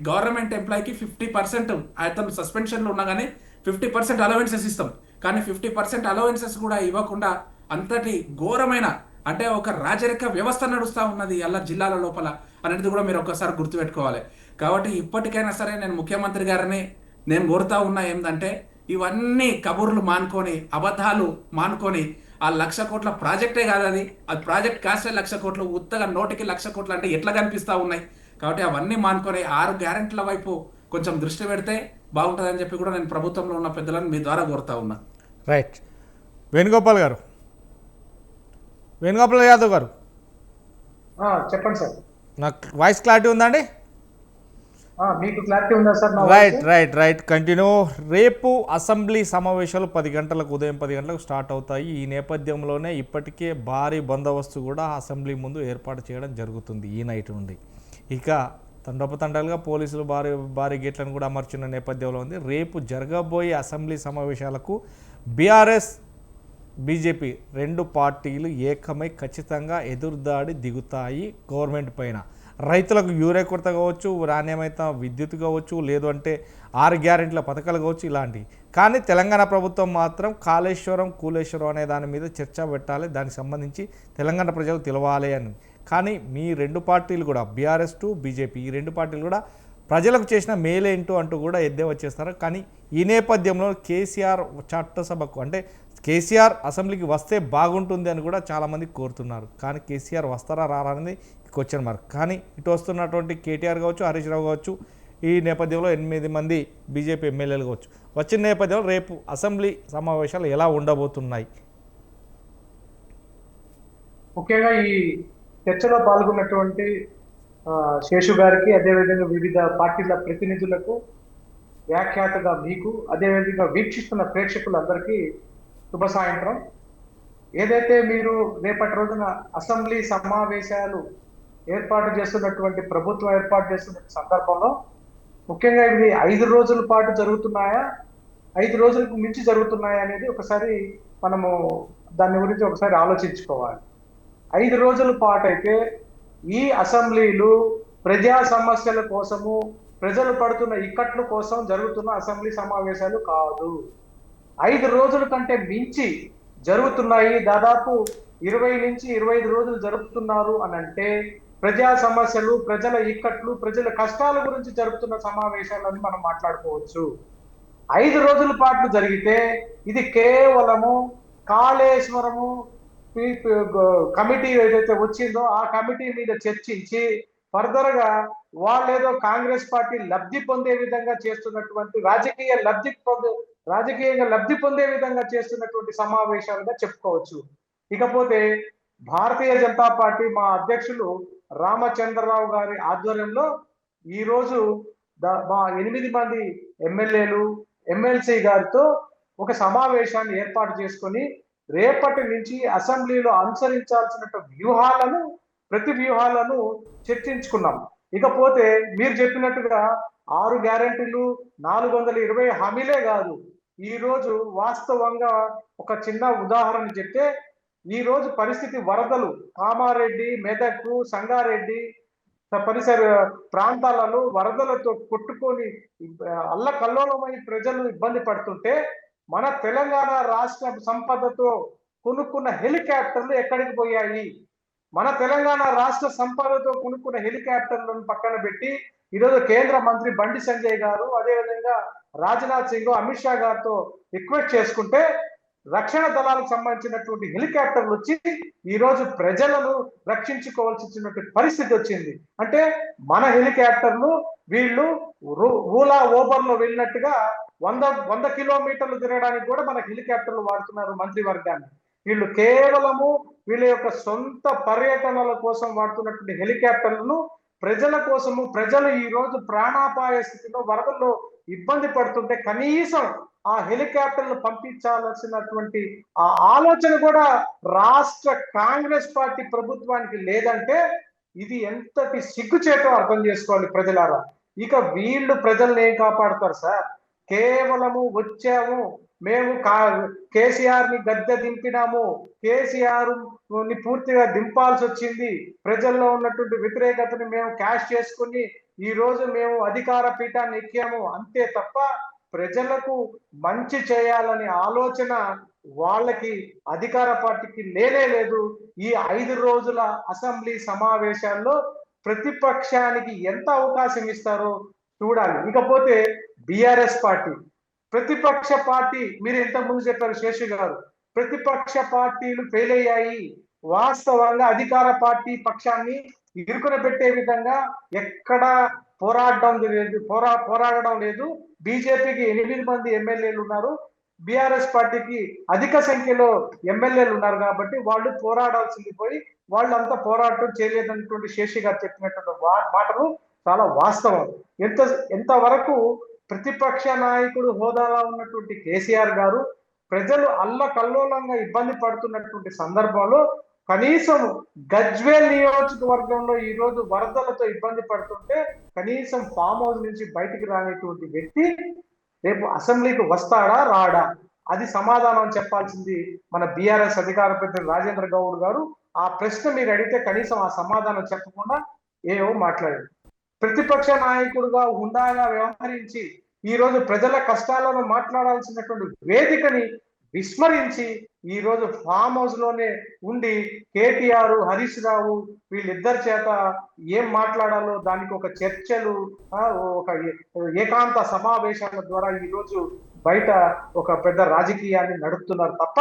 గవర్నమెంట్ ఎంప్లాయీకి 50% అతను సస్పెన్షన్లో ఉన్నా కానీ 50% అలవెన్సెస్ ఇస్తాం. కానీ 50% అలవెన్సెస్ కూడా ఇవ్వకుండా అంతటి ఘోరమైన, అంటే ఒక రాజరిక వ్యవస్థ నడుస్తూ ఉన్నది అలా జిల్లాల లోపల అనేది కూడా మీరు ఒకసారి గుర్తుపెట్టుకోవాలి. కాబట్టి ఇప్పటికైనా సరే నేను ముఖ్యమంత్రి గారిని నేను కోరుతా ఉన్నా ఏంటంటే, ఇవన్నీ కబుర్లు మానుకొని, అబద్ధాలు మానుకొని, ఆ 1,00,00,000 కోట్ల ప్రాజెక్టే కాదు అది ప్రాజెక్ట్ కాస్టే 1,00,00,000 కోట్లు, ఉత్తగా నోటికి 1,00,00,000 కోట్లు అంటే ఎట్లా కనిపిస్తూ ఉన్నాయి. కాబట్టి అవన్నీ మానుకొని 6 గ్యారెంటీల వైపు కొంచెం దృష్టి పెడితే బాగుంటుందని చెప్పి కూడా నేను ప్రభుత్వంలో ఉన్న పెద్దలను మీ ద్వారా కోరుతా ఉన్నా. రైట్. వేణుగోపాల్ యాదవ్ గారు చెప్పండి సార్. నాకు వాయిస్ క్లారిటీ ఉందండి? మీకు క్లారిటీ ఉందా సార్? Right continue. రేపు అసెంబ్లీ సమావేశాలు 10 గంటలకు, ఉదయం 10 గంటలకు స్టార్ట్ అవుతాయి. ఈ నేపథ్యంలోనే ఇప్పటికే భారీ బందోబస్తు కూడా అసెంబ్లీ ముందు ఏర్పాటు చేయడం జరుగుతుంది ఈ నైట్ నుండి. ఇక తండోపతండాలుగా పోలీసులు భారీ గేట్లను కూడా అమర్చిన నేపథ్యంలో ఉంది. రేపు జరగబోయే అసెంబ్లీ సమావేశాలకు బీఆర్ఎస్ బీజేపీ 2 పార్టీలు ఏకమై ఖచ్చితంగా ఎదురుదాడి దిగుతాయి గవర్నమెంట్ పైన. రైతులకు యూరియా కొరత కావచ్చు, నాణ్యమైన విద్యుత్ కావచ్చు, లేదు అంటే 6 గ్యారెంటీల పథకాలు కావచ్చు, ఇలాంటివి. కానీ తెలంగాణ ప్రభుత్వం మాత్రం కూలేశ్వరం అనే దాని మీద చర్చ పెట్టాలి, దానికి సంబంధించి తెలంగాణ ప్రజలు తెలవాలి అని. కానీ మీ 2 పార్టీలు కూడా, బీఆర్ఎస్ టు బీజేపీ, ఈ 2 పార్టీలు కూడా ప్రజలకు చేసిన మేలేంటో అంటూ కూడా ఎద్దేవా చేస్తారు. కానీ ఈ నేపథ్యంలో కేసీఆర్ చట్టసభకు, అంటే కేసీఆర్ అసెంబ్లీకి వస్తే బాగుంటుంది అని కూడా చాలామంది కోరుతున్నారు. కానీ కేసీఆర్ వస్తారా రారా అనేది క్వశ్చన్ మార్క్. కానీ ఇటు వస్తున్నటువంటి కేటీఆర్ కావచ్చు, హరీష్ రావు కావచ్చు, ఈ నేపథ్యంలో 8 మంది బీజేపీ ఎమ్మెల్యేలు కావచ్చు వచ్చిన నేపథ్యంలో రేపు అసెంబ్లీ సమావేశాలు ఎలా ఉండబోతున్నాయి? ముఖ్యంగా ఈ చర్చలో పాల్గొన్నటువంటి శేషు గారికి, అదేవిధంగా వివిధ పార్టీల ప్రతినిధులకు, వ్యాఖ్యాతగా మీకు, అదేవిధంగా వీక్షిస్తున్న ప్రేక్షకులందరికీ శుభ సాయంత్రం. ఏదైతే మీరు రేపటి రోజున అసెంబ్లీ సమావేశాలు ప్రభుత్వం ఏర్పాటు చేస్తున్న సందర్భంలో ముఖ్యంగా ఇవి 5 రోజుల పాటు జరుగుతున్నాయా, 5 రోజులకు మించి జరుగుతున్నాయా అనేది ఒకసారి మనము దాని గురించి ఒకసారి ఆలోచించుకోవాలి. 5 రోజుల పాటు అయితే ఈ అసెంబ్లీలు ప్రజా సమస్యల కోసము, ప్రజలు పడుతున్న ఇక్కట్ల కోసం జరుగుతున్న అసెంబ్లీ సమావేశాలు కాదు. 5 రోజుల కంటే మించి జరుగుతున్నాయి. దాదాపు 20 నుంచి 25 రోజులు జరుపుతున్నారు అని అంటే ప్రజా సమస్యలు, ప్రజల ఇక్కట్లు, ప్రజల కష్టాల గురించి జరుపుతున్న సమావేశాలని మనం మాట్లాడుకోవచ్చు. 5 రోజుల పాటు జరిగితే ఇది కేవలము కాళేశ్వరము కమిటీ ఏదైతే వచ్చిందో ఆ కమిటీ మీద చర్చించి ఫర్దర్ గా వాళ్ళేదో కాంగ్రెస్ పార్టీ లబ్ధి పొందే విధంగా చేస్తున్నటువంటి రాజకీయంగా లబ్ధి పొందే విధంగా చేస్తున్నటువంటి సమావేశాలుగా చెప్పుకోవచ్చు. ఇకపోతే భారతీయ జనతా పార్టీ మా అధ్యక్షులు రామచంద్రరావు గారి ఆధ్వర్యంలో ఈ రోజు మా 8 మంది ఎమ్మెల్యేలు, ఎమ్మెల్సీ గారితో ఒక సమావేశాన్ని ఏర్పాటు చేసుకొని రేపటి నుంచి అసెంబ్లీలో అనుసరించాల్సిన ప్రతి వ్యూహాలను చర్చించుకున్నాం. ఇకపోతే మీరు చెప్పినట్టుగా 6 గ్యారెంటీలు, 420 హామీలే కాదు. ఈ రోజు వాస్తవంగా ఒక చిన్న ఉదాహరణ చెప్తే, ఈ రోజు పరిస్థితి వరదలు కామారెడ్డి, మెదక్, సంగారెడ్డి పరిసర ప్రాంతాలలో వరదలతో కొట్టుకొని అల్లకల్లోలమై ప్రజలు ఇబ్బంది పడుతుంటే మన తెలంగాణ రాష్ట్ర సంపదతో కొనుక్కున్న హెలికాప్టర్లు ఎక్కడికి పోయాయి? మన తెలంగాణ రాష్ట్ర సంపదతో కొనుక్కున్న హెలికాప్టర్లను పక్కన పెట్టి ఈరోజు కేంద్ర మంత్రి బండి సంజయ్ గారు, అదేవిధంగా రాజ్నాథ్ సింగ్, అమిత్ షా గారితో రిక్వెస్ట్ చేసుకుంటే రక్షణ దళాలకు సంబంధించినటువంటి హెలికాప్టర్లు వచ్చి ఈ రోజు ప్రజలను రక్షించుకోవాల్సినటువంటి పరిస్థితి వచ్చింది. అంటే మన హెలికాప్టర్లు వీళ్ళు ఓలా ఓబర్లో వెళ్ళినట్టుగా 100 కిలోమీటర్లు తిరగడానికి కూడా మన హెలికాప్టర్లు వాడుతున్నారు మంత్రివర్గాన్ని. వీళ్ళు కేవలము వీళ్ళ యొక్క సొంత పర్యటనల కోసం వాడుతున్నటువంటి హెలికాప్టర్లను ప్రజల కోసము, ప్రజలు ఈ రోజు ప్రాణాపాయ స్థితిలో వరదల్లో ఇబ్బంది పడుతుంటే కనీసం ఆ హెలికాప్టర్లు పంపించాల్సినటువంటి ఆ ఆలోచన కూడా రాష్ట్ర కాంగ్రెస్ పార్టీ ప్రభుత్వానికి లేదంటే ఇది ఎంతటి సిగ్గుచేటో అర్థం చేసుకోవాలి ప్రజలారా. ఇక వీళ్ళు ప్రజల్ని ఏం కాపాడుతారు సార్? కేవలము వచ్చాము, మేము కేసీఆర్ ని గద్దె దింపినాము, కేసీఆర్ ని పూర్తిగా దింపాల్సి వచ్చింది, ప్రజల్లో ఉన్నటువంటి వ్యతిరేకతని మేము క్యాష్ చేసుకుని ఈ రోజు మేము అధికార పీఠాన్ని ఎక్కాము అంతే తప్ప ప్రజలకు మంచి చేయాలనే ఆలోచన వాళ్ళకి అధికార పార్టీకి లేదు. ఈ 5 రోజుల అసెంబ్లీ సమావేశాల్లో ప్రతిపక్షానికి ఎంత అవకాశం ఇస్తారో చూడాలి. ఇకపోతే బిఆర్ఎస్ పార్టీ, ప్రతిపక్ష పార్టీ, మీరు ఇంతకుముందు చెప్పారు శేషు గారు, ప్రతిపక్ష పార్టీలు ఫెయిల్ అయ్యాయి. వాస్తవంగా అధికార పార్టీ పక్షాన్ని ఇరుకున పెట్టే విధంగా ఎక్కడ పోరాడడం లేదు. బీజేపీకి 8 మంది ఎమ్మెల్యేలు ఉన్నారు, బిఆర్ఎస్ పార్టీకి అధిక సంఖ్యలో ఎమ్మెల్యేలు ఉన్నారు కాబట్టి వాళ్ళు పోరాడాల్సింది పోయి వాళ్ళంతా పోరాటం చేయలేదన్నటువంటి శేషి గారు చెప్పినటువంటి మాటలు చాలా వాస్తవం. ఎంతవరకు ప్రతిపక్ష నాయకుడు హోదాలో ఉన్నటువంటి కేసీఆర్ గారు ప్రజలు అల్లకల్లోలంగా ఇబ్బంది పడుతున్నటువంటి సందర్భంలో కనీసం గజ్వేల్ నియోజకవర్గంలో ఈ రోజు వరదలతో ఇబ్బంది పడుతుంటే కనీసం ఫామ్ హౌస్ నుంచి బయటికి రానేటువంటి వ్యక్తి రేపు అసెంబ్లీకి వస్తాడా రాడా అది సమాధానం చెప్పాల్సింది మన బీఆర్ఎస్ అధికార ప్రతినిధి రాజేంద్ర గౌడ్ గారు. ఆ ప్రశ్న మీరు అడిగితే కనీసం ఆ సమాధానం చెప్పకుండా ఏవో మాట్లాడారు. ప్రతిపక్ష నాయకుడుగా హుందాగా వ్యవహరించి ఈ రోజు ప్రజల కష్టాలను మాట్లాడాల్సినటువంటి వేదికని విస్మరించి ఈ రోజు ఫామ్ హౌస్ లోనే ఉండి కేటీఆర్, హరీష్ రావు వీళ్ళిద్దరి చేత ఏం మాట్లాడాలో దానికి ఒక చర్చలు, ఒక ఏకాంత సమావేశాల ద్వారా ఈ రోజు బయట ఒక పెద్ద రాజకీయాన్ని నడుపుతున్నారు తప్ప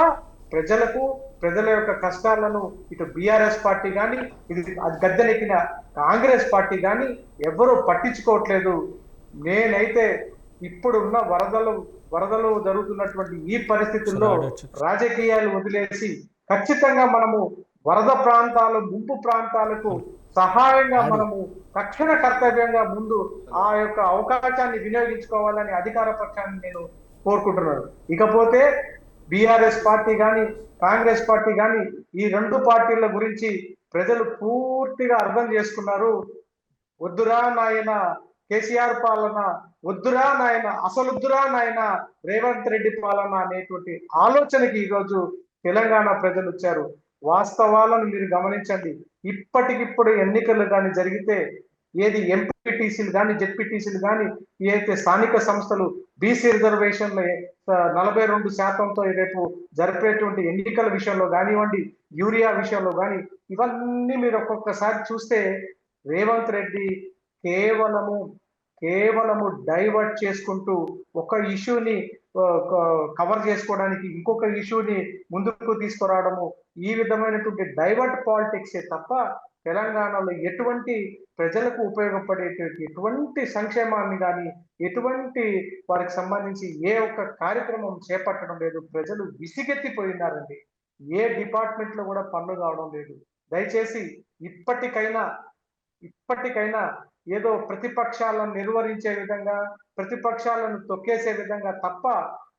ప్రజల యొక్క కష్టాలను ఇటు బిఆర్ఎస్ పార్టీ కానీ ఇది గద్దెనెక్కిన కాంగ్రెస్ పార్టీ కానీ ఎవరూ పట్టించుకోవట్లేదు. నేనైతే ఇప్పుడున్న వరదలు జరుగుతున్నటువంటి ఈ పరిస్థితుల్లో రాజకీయాలు వదిలేసి ఖచ్చితంగా మనము వరద ప్రాంతాలు, ముంపు ప్రాంతాలకు సహాయంగా మనము తక్షణ కర్తవ్యంగా ముందు ఆ యొక్క అవకాశాన్ని వినియోగించుకోవాలని అధికార పక్షాన్ని నేను కోరుకుంటున్నాను. ఇకపోతే బిఆర్ఎస్ పార్టీ కానీ కాంగ్రెస్ పార్టీ కానీ ఈ 2 పార్టీల గురించి ప్రజలు పూర్తిగా అర్థం చేసుకున్నారు. వద్దురా నాయన కేసీఆర్ పాలన, వద్దురా నాయన, అసలొద్దురా నాయన రేవంత్ రెడ్డి పాలన అనేటువంటి ఆలోచనకి ఈరోజు తెలంగాణ ప్రజలు వచ్చారు. వాస్తవాలను మీరు గమనించండి. ఇప్పటికిప్పుడు ఎన్నికలు కానీ జరిగితే ఏది ఎంపీటీసీలు కానీ జెడ్పీటీసీలు కానీ ఏదైతే స్థానిక సంస్థలు బీసీ రిజర్వేషన్లు 42% రేపు జరిపేటువంటి ఎన్నికల విషయంలో కానివ్వండి, యూరియా విషయంలో కానీ ఇవన్నీ మీరు ఒక్కొక్కసారి చూస్తే రేవంత్ రెడ్డి కేవలము కేవలము డైవర్ట్ చేసుకుంటూ ఒక ఇష్యూని కవర్ చేసుకోవడానికి ఇంకొక ఇష్యూని ముందుకు తీసుకురావడము, ఈ విధమైనటువంటి డైవర్ట్ పాలిటిక్సే తప్ప తెలంగాణలో ఎటువంటి ప్రజలకు ఉపయోగపడేటువంటి ఎటువంటి సంక్షేమాన్ని కానీ ఎటువంటి వారికి సంబంధించి ఏ ఒక్క కార్యక్రమం చేపట్టడం లేదు. ప్రజలు విసిగెత్తిపోయినారండి. ఏ డిపార్ట్మెంట్ లో కూడా పనులు కావడం లేదు. దయచేసి ఇప్పటికైనా ఏదో ప్రతిపక్షాలను నిర్వహించే విధంగా ప్రతిపక్షాలను తొక్కేసే విధంగా తప్ప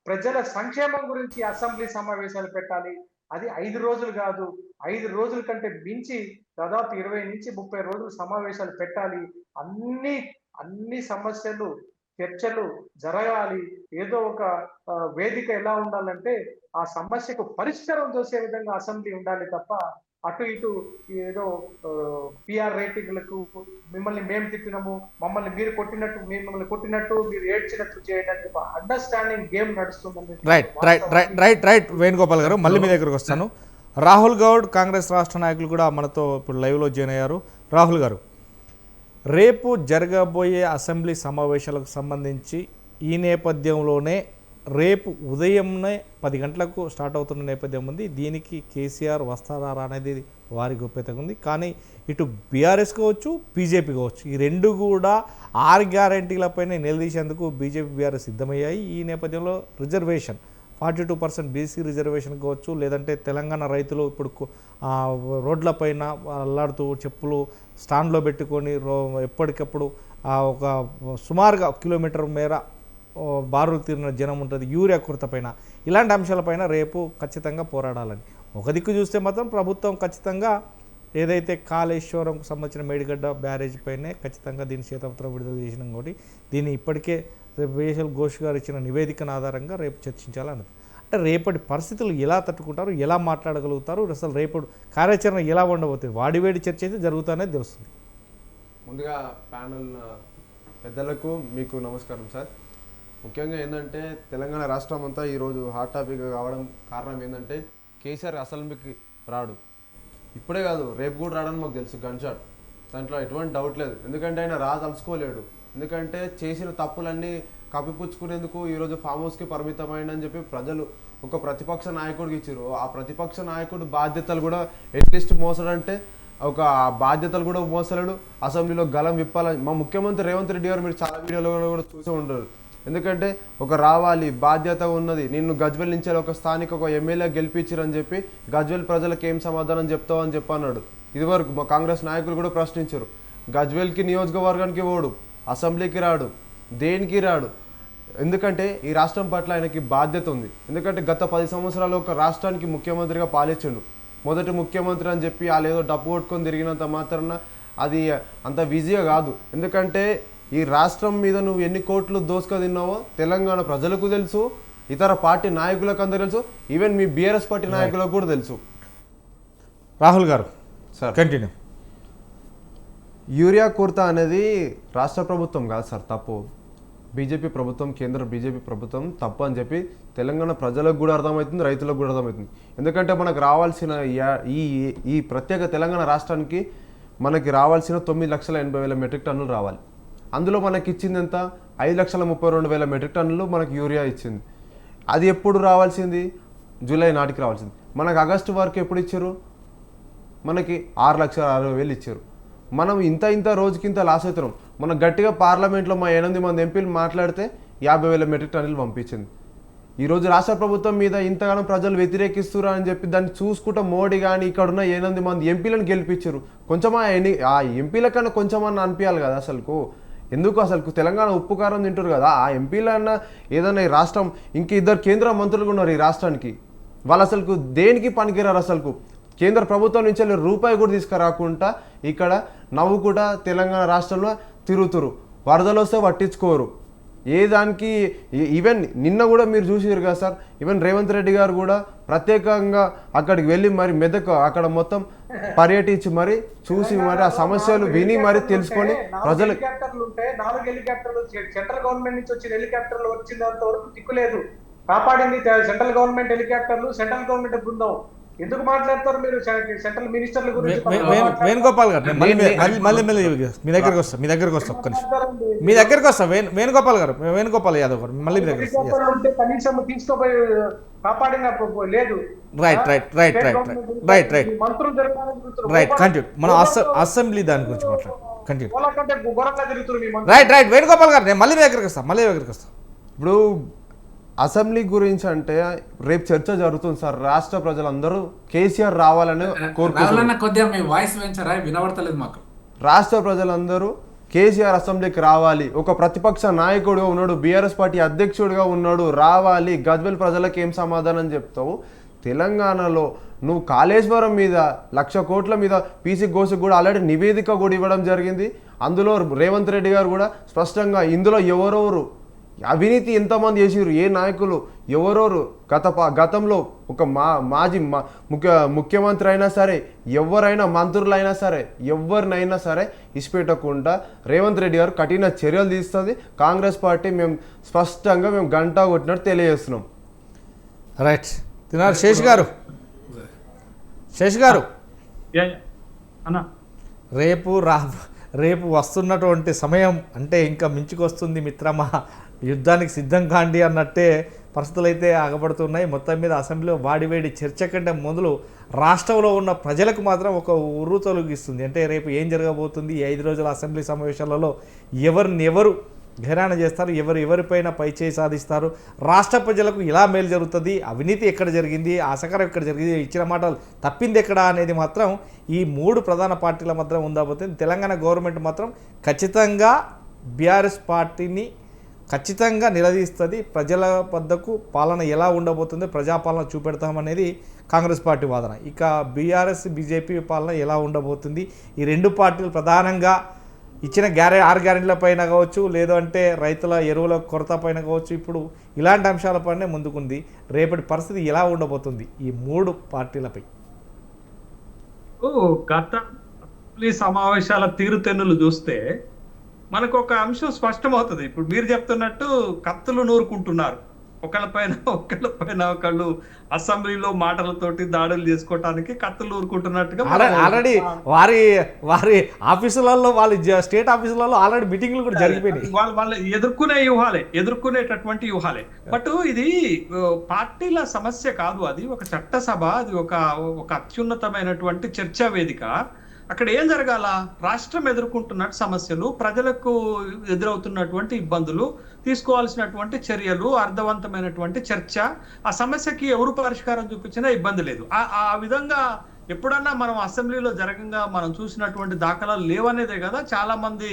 ప్రజల సంక్షేమం గురించి అసెంబ్లీ సమావేశాలు పెట్టాలి. అది 5 రోజులు కాదు, 5 రోజుల కంటే మించి దాదాపు 20 నుంచి 30 రోజులు సమావేశాలు పెట్టాలి. అన్ని సమస్యలు చర్చలు జరగాలి. ఏదో ఒక వేదిక ఎలా ఉండాలంటే ఆ సమస్యకు పరిష్కారం చేసే విధంగా అసెంబ్లీ ఉండాలి తప్ప అటు ఇటు ఏదో పిఆర్ రేటింగ్లకు మిమ్మల్ని మేము తిట్టినాము, మమ్మల్ని మీరు కొట్టినట్టు మిమ్మల్ని కొట్టినట్టు మీరు ఏడ్చినట్టు చేయడానికి అండర్స్టాండింగ్ గేమ్ నడుస్తుందండి. రైట్ వేణుగోపాల్ గారు, మళ్ళీ మీ దగ్గరకు వస్తాను. రాహుల్ గౌడ్ కాంగ్రెస్ రాష్ట్ర నాయకులు కూడా మనతో ఇప్పుడు లైవ్లో జాయిన్ అయ్యారు. రాహుల్ గారు, రేపు జరగబోయే అసెంబ్లీ సమావేశాలకు సంబంధించి ఈ నేపథ్యంలోనే రేపు ఉదయంనే 10 గంటలకు స్టార్ట్ అవుతున్న నేపథ్యం ఉంది. దీనికి కేసీఆర్ వస్తారా అనేది వారి గోప్యతగా ఉంది. కానీ ఇటు బీఆర్ఎస్ కావచ్చు, బీజేపీ కావచ్చు, ఈ రెండు కూడా 6 గ్యారంటీలపైనే నిలదీసేందుకు బీజేపీ బీఆర్ఎస్ సిద్ధమయ్యాయి. ఈ నేపథ్యంలో రిజర్వేషన్ 42% బీసీ రిజర్వేషన్ కావచ్చు, లేదంటే తెలంగాణ రైతులు ఇప్పుడు రోడ్లపైన అల్లాడుతూ చెప్పులు స్టాండ్లో పెట్టుకొని ఎప్పటికప్పుడు ఒక సుమారుగా కిలోమీటర్ మేర బారులు తీరిన జనం ఉంటుంది యూరియా కొరత పైన. ఇలాంటి అంశాలపైన రేపు ఖచ్చితంగా పోరాడాలని ఒక దిక్కు చూస్తే మాత్రం ప్రభుత్వం ఖచ్చితంగా ఏదైతే కాళేశ్వరంకు సంబంధించిన మేడిగడ్డ బ్యారేజ్ పైనే ఖచ్చితంగా దీని శ్వేతపత్రం విడుదల చేసిన కాబట్టి దీన్ని ఇప్పటికే వేసల్ ఘోష్ గారు ఇచ్చిన నివేదికను ఆధారంగా రేపు చర్చించాలన్నది. అంటే రేపటి పరిస్థితులు ఎలా తట్టుకుంటారు, ఎలా మాట్లాడగలుగుతారు, అసలు రేపటి కార్యాచరణ ఎలా ఉండబోతుంది, వాడివేడి చర్చ అయితే జరుగుతానే తెలుస్తుంది. ముందుగా ప్యానల్ పెద్దలకు మీకు నమస్కారం సార్. ముఖ్యంగా ఏంటంటే తెలంగాణ రాష్ట్రం అంతా ఈరోజు హాట్ టాపిక్ కావడం కారణం ఏంటంటే కేసీఆర్ అసెంబ్లీకి రాడు. ఇప్పుడే కాదు, రేపు కూడా రావడానికి మాకు తెలుసు, గన్ షాట్, దాంట్లో ఎటువంటి డౌట్ లేదు. ఎందుకంటే ఆయన తలుచుకోలేడు. ఎందుకంటే చేసిన తప్పులన్నీ కప్పిపుచ్చుకునేందుకు ఈరోజు ఫామ్ హౌస్కి పరిమితమైందని చెప్పి ప్రజలు ఒక ప్రతిపక్ష నాయకుడికి ఇచ్చారు. ఆ ప్రతిపక్ష నాయకుడు బాధ్యతలు కూడా అట్లీస్ట్ మోసడంటే ఒక బాధ్యతలు కూడా మోసలేడు. అసెంబ్లీలో గలం విప్పాలని మా ముఖ్యమంత్రి రేవంత్ రెడ్డి గారు మీరు చాలా వీడియోలో కూడా చూసే ఉంటారు. ఎందుకంటే ఒక రావాలి, బాధ్యత ఉన్నది, నిన్ను గజ్వెల్ నుంచి ఒక స్థానిక ఒక ఎమ్మెల్యే గెలిపించారని చెప్పి గజ్వెల్ ప్రజలకు ఏం సమాధానం చెప్తావు అని చెప్పన్నాడు. ఇదివరకు మా కాంగ్రెస్ నాయకులు కూడా ప్రశ్నించారు. గజ్వెల్కి నియోజకవర్గానికి పోడు, అసెంబ్లీకి రాడు, దేనికి రాడు. ఎందుకంటే ఈ రాష్ట్రం పట్ల ఆయనకి బాధ్యత ఉంది. ఎందుకంటే గత 10 సంవత్సరాలు ఒక రాష్ట్రానికి ముఖ్యమంత్రిగా పాలించిండు. మొదటి ముఖ్యమంత్రి అని చెప్పి వాళ్ళు ఏదో డప్పు కొట్టుకొని తిరిగినంత మాత్రాన అది అంత ఈజీగా కాదు. ఎందుకంటే ఈ రాష్ట్రం మీద నువ్వు ఎన్ని కోట్లు దోసుక తిన్నావో తెలంగాణ ప్రజలకు తెలుసు, ఇతర పార్టీ నాయకులకు అందరూ తెలుసు, ఈవెన్ మీ బీఆర్ఎస్ పార్టీ నాయకులకు కూడా తెలుసు. రాహుల్ గారు సార్, కంటిన్యూ. యూరియా కొరత అనేది రాష్ట్ర ప్రభుత్వం కాదు సార్ తప్పు, బీజేపీ ప్రభుత్వం, కేంద్ర బీజేపీ ప్రభుత్వం తప్పు అని చెప్పి తెలంగాణ ప్రజలకు కూడా అర్థమవుతుంది, రైతులకు కూడా అర్థమవుతుంది. ఎందుకంటే మనకు రావాల్సిన ఈ ప్రత్యేక తెలంగాణ రాష్ట్రానికి మనకి రావాల్సిన 9,80,000 మెట్రిక్ టన్నులు రావాలి. అందులో మనకి ఇచ్చింది ఎంత? 5,32,000 మెట్రిక్ టన్నులు మనకి యూరియా ఇచ్చింది. అది ఎప్పుడు రావాల్సింది? జూలై నాటికి రావాల్సింది. మనకు ఆగస్టు వరకు ఎప్పుడు ఇచ్చారు? మనకి 6,60,000 ఇచ్చారు. మనం ఇంత రోజుకింత లాస్ అవుతున్నాం. మనం గట్టిగా పార్లమెంట్లో మా 8 మంది ఎంపీలు మాట్లాడితే 50,000 మెట్రిక్ టన్నులు పంపించింది. ఈరోజు రాష్ట్ర ప్రభుత్వం మీద ఇంతగానో ప్రజలు వ్యతిరేకిస్తున్నారు అని చెప్పి దాన్ని చూసుకుంటూ మోడీ కానీ ఇక్కడున్న 8 మంది ఎంపీలను గెలిపించారు. కొంచెం ఆ ఎంపీల కన్నా కొంచెమన్నా అనిపించాలి కదా అసలుకు. ఎందుకు అసలు తెలంగాణ ఉప్పు కారం తింటారు కదా, ఆ ఎంపీలన్నా ఏదన్నా ఈ రాష్ట్రం ఇంక 2 కేంద్ర మంత్రులు ఉన్నారు ఈ రాష్ట్రానికి, వాళ్ళు అసలుకు దేనికి పనికిరారు. అసలుకు కేంద్ర ప్రభుత్వం నుంచి రూపాయి కూడా తీసుకురాకుండా ఇక్కడ నవ్వు కూడా తెలంగాణ రాష్ట్రంలో తిరుగుతురు. వరదలు వస్తే పట్టించుకోరు. ఏ దానికి ఈవెన్ నిన్న కూడా మీరు చూసారు కదా సార్, ఈవెన్ రేవంత్ రెడ్డి గారు కూడా ప్రత్యేకంగా అక్కడికి వెళ్ళి మరి మెదక్ అక్కడ మొత్తం పర్యటించి మరి చూసి మరి ఆ సమస్యలు విని మరి తెలుసుకొని ప్రజలు హెలికాప్టర్లు ఉంటే 4 హెలికాప్టర్లు సెంట్రల్ గవర్నమెంట్ నుంచి వచ్చిన హెలికాప్టర్లు వచ్చినంత వరకు దిక్కులేదు. కాపాడింది సెంట్రల్ గవర్నమెంట్ హెలికాప్టర్లు, సెంట్రల్ గవర్నమెంట్ బృందం. ఎందుకు మాట్లాడతారు మీరు సెంట్రల్ మినిస్టర్ల గురించి? వేణుగోపాల్ గారు నేను మళ్ళీ మీ దగ్గరకు వస్తాం ఒక్క నిమిషం. మీ దగ్గరకు వస్తాం వేణుగోపాల్ గారు, వేణుగోపాల్ యాదవ్ గారు మళ్ళీ మీ దగ్గర. ఉంటే కనీసం తీసుకోపోయి కాపాడిన లేదు. రైట్ మంత్రులు జరగాలని రైట్ కంటిన్యూ. మనం అసెంబ్లీ దాని గురించి మాట్లాడు కంటిన్యూ. కంటే ఘోరంగా తిరుగుతున్నారు మీ మంత్రులు. రైట్ వేణుగోపాల్ గారు నేను మళ్ళీ మీ దగ్గరకు వస్తాం. ఇప్పుడు అసెంబ్లీ గురించి అంటే రేపు చర్చ జరుగుతుంది సార్. రాష్ట్ర ప్రజలందరూ కేసీఆర్ రావాలని కోరుకుంటున్నారు. కొద్దిగా మీ వాయిస్ వెంచరా, వినబడతలేదు మాకు. రాష్ట్ర ప్రజలందరూ కేసీఆర్ అసెంబ్లీకి రావాలి, ఒక ప్రతిపక్ష నాయకుడిగా ఉన్నాడు, బీఆర్ఎస్ పార్టీ అధ్యక్షుడిగా ఉన్నాడు, రావాలి. గజ్వేల్ ప్రజలకు ఏం సమాధానం చెప్తావు? తెలంగాణలో నువ్వు కాళేశ్వరం మీద 1,00,000 కోట్ల మీద పీసీ ఘోషకు కూడా ఆల్రెడీ నివేదిక కూడా ఇవ్వడం జరిగింది. అందులో రేవంత్ రెడ్డి గారు కూడా స్పష్టంగా ఇందులో ఎవరెవరు అవినీతి ఎంతమంది చేసిరు, ఏ నాయకులు ఎవరెవరు గతంలో ఒక మాజీ ముఖ్యమంత్రి అయినా సరే, ఎవరైనా మంత్రులైనా సరే, ఎవరినైనా సరే ఇసిపెట్టకుండా రేవంత్ రెడ్డి గారు కఠిన చర్యలు తీస్తుంది. కాంగ్రెస్ పార్టీ మేము స్పష్టంగా మేము గంట కొట్టినట్టు తెలియజేస్తున్నాం. రైట్ తిన్నారు శేష్ గారు రేపు వస్తున్నటువంటి సమయం అంటే ఇంకా మించుకొస్తుంది మిత్రమా, యుద్ధానికి సిద్ధం కాండి అన్నట్టే పరిస్థితులు అయితే ఆగబడుతున్నాయి. మొత్తం మీద అసెంబ్లీలో వాడివేడి చర్చ కంటే మొదలు రాష్ట్రంలో ఉన్న ప్రజలకు మాత్రం ఒక ఉర్రు తొలగిస్తుంది. అంటే రేపు ఏం జరగబోతుంది, ఈ 5 రోజుల అసెంబ్లీ సమావేశాలలో ఎవరు ఘరాన చేస్తారు, ఎవరిపైన పైచేయి సాధిస్తారు, రాష్ట్ర ప్రజలకు ఎలా మేలు జరుగుతుంది, అవినీతి ఎక్కడ జరిగింది, ఆశకరం ఎక్కడ జరిగింది, ఇచ్చిన మాటలు తప్పింది ఎక్కడ అనేది మాత్రం ఈ 3 ప్రధాన పార్టీల మాత్రం ఉండబోతుంది. తెలంగాణ గవర్నమెంట్ మాత్రం ఖచ్చితంగా బీఆర్ఎస్ పార్టీని ఖచ్చితంగా నిలదీస్తుంది. ప్రజల వద్దకు పాలన ఎలా ఉండబోతుందో ప్రజాపాలన చూపెడతామనేది కాంగ్రెస్ పార్టీ వాదన. ఇక బీఆర్ఎస్ బీజేపీ పాలన ఎలా ఉండబోతుంది, ఈ 2 పార్టీలు ప్రధానంగా ఇచ్చిన 6 గ్యారెంటీల పైన కావచ్చు, లేదంటే రైతుల ఎరువుల కొరత పైన కావచ్చు, ఇప్పుడు ఇలాంటి అంశాలపైనే ముందుకుంది. రేపటి పరిస్థితి ఎలా ఉండబోతుంది ఈ 3 పార్టీలపై? గత సమావేశాల తీరుతెన్నులు చూస్తే మనకు ఒక అంశం స్పష్టమవుతుంది. ఇప్పుడు మీరు చెప్తున్నట్టు కత్తులు నూరుకుంటున్నారు, ఒకళ్ళపైన ఒకళ్ళు అసెంబ్లీలో మాటలతోటి దాడులు చేసుకోవటానికి కత్తులు నూరుకుంటున్నట్టుగా ఆల్రెడీ వారి ఆఫీసులలో, వాళ్ళ స్టేట్ ఆఫీసులలో ఆల్రెడీ మీటింగ్లు కూడా జరిగిపోయినాయి. వాళ్ళు ఎదుర్కొనేటటువంటి వ్యూహాలే. బట్ ఇది పార్టీల సమస్య కాదు, అది ఒక చట్టసభ, అది ఒక అత్యున్నతమైనటువంటి చర్చా వేదిక. అక్కడ ఏం జరగాల, రాష్ట్రం ఎదుర్కొంటున్న సమస్యలు, ప్రజలకు ఎదురవుతున్నటువంటి ఇబ్బందులు, తీసుకోవాల్సినటువంటి చర్యలు, అర్థవంతమైనటువంటి చర్చ, ఆ సమస్యకి ఎవరు పరిష్కారం చూపించినా ఇబ్బంది లేదు. ఆ విధంగా ఎప్పుడన్నా మనం అసెంబ్లీలో జరగంగా మనం చూసినటువంటి దాఖలాలు లేవనేదే కదా చాలా మంది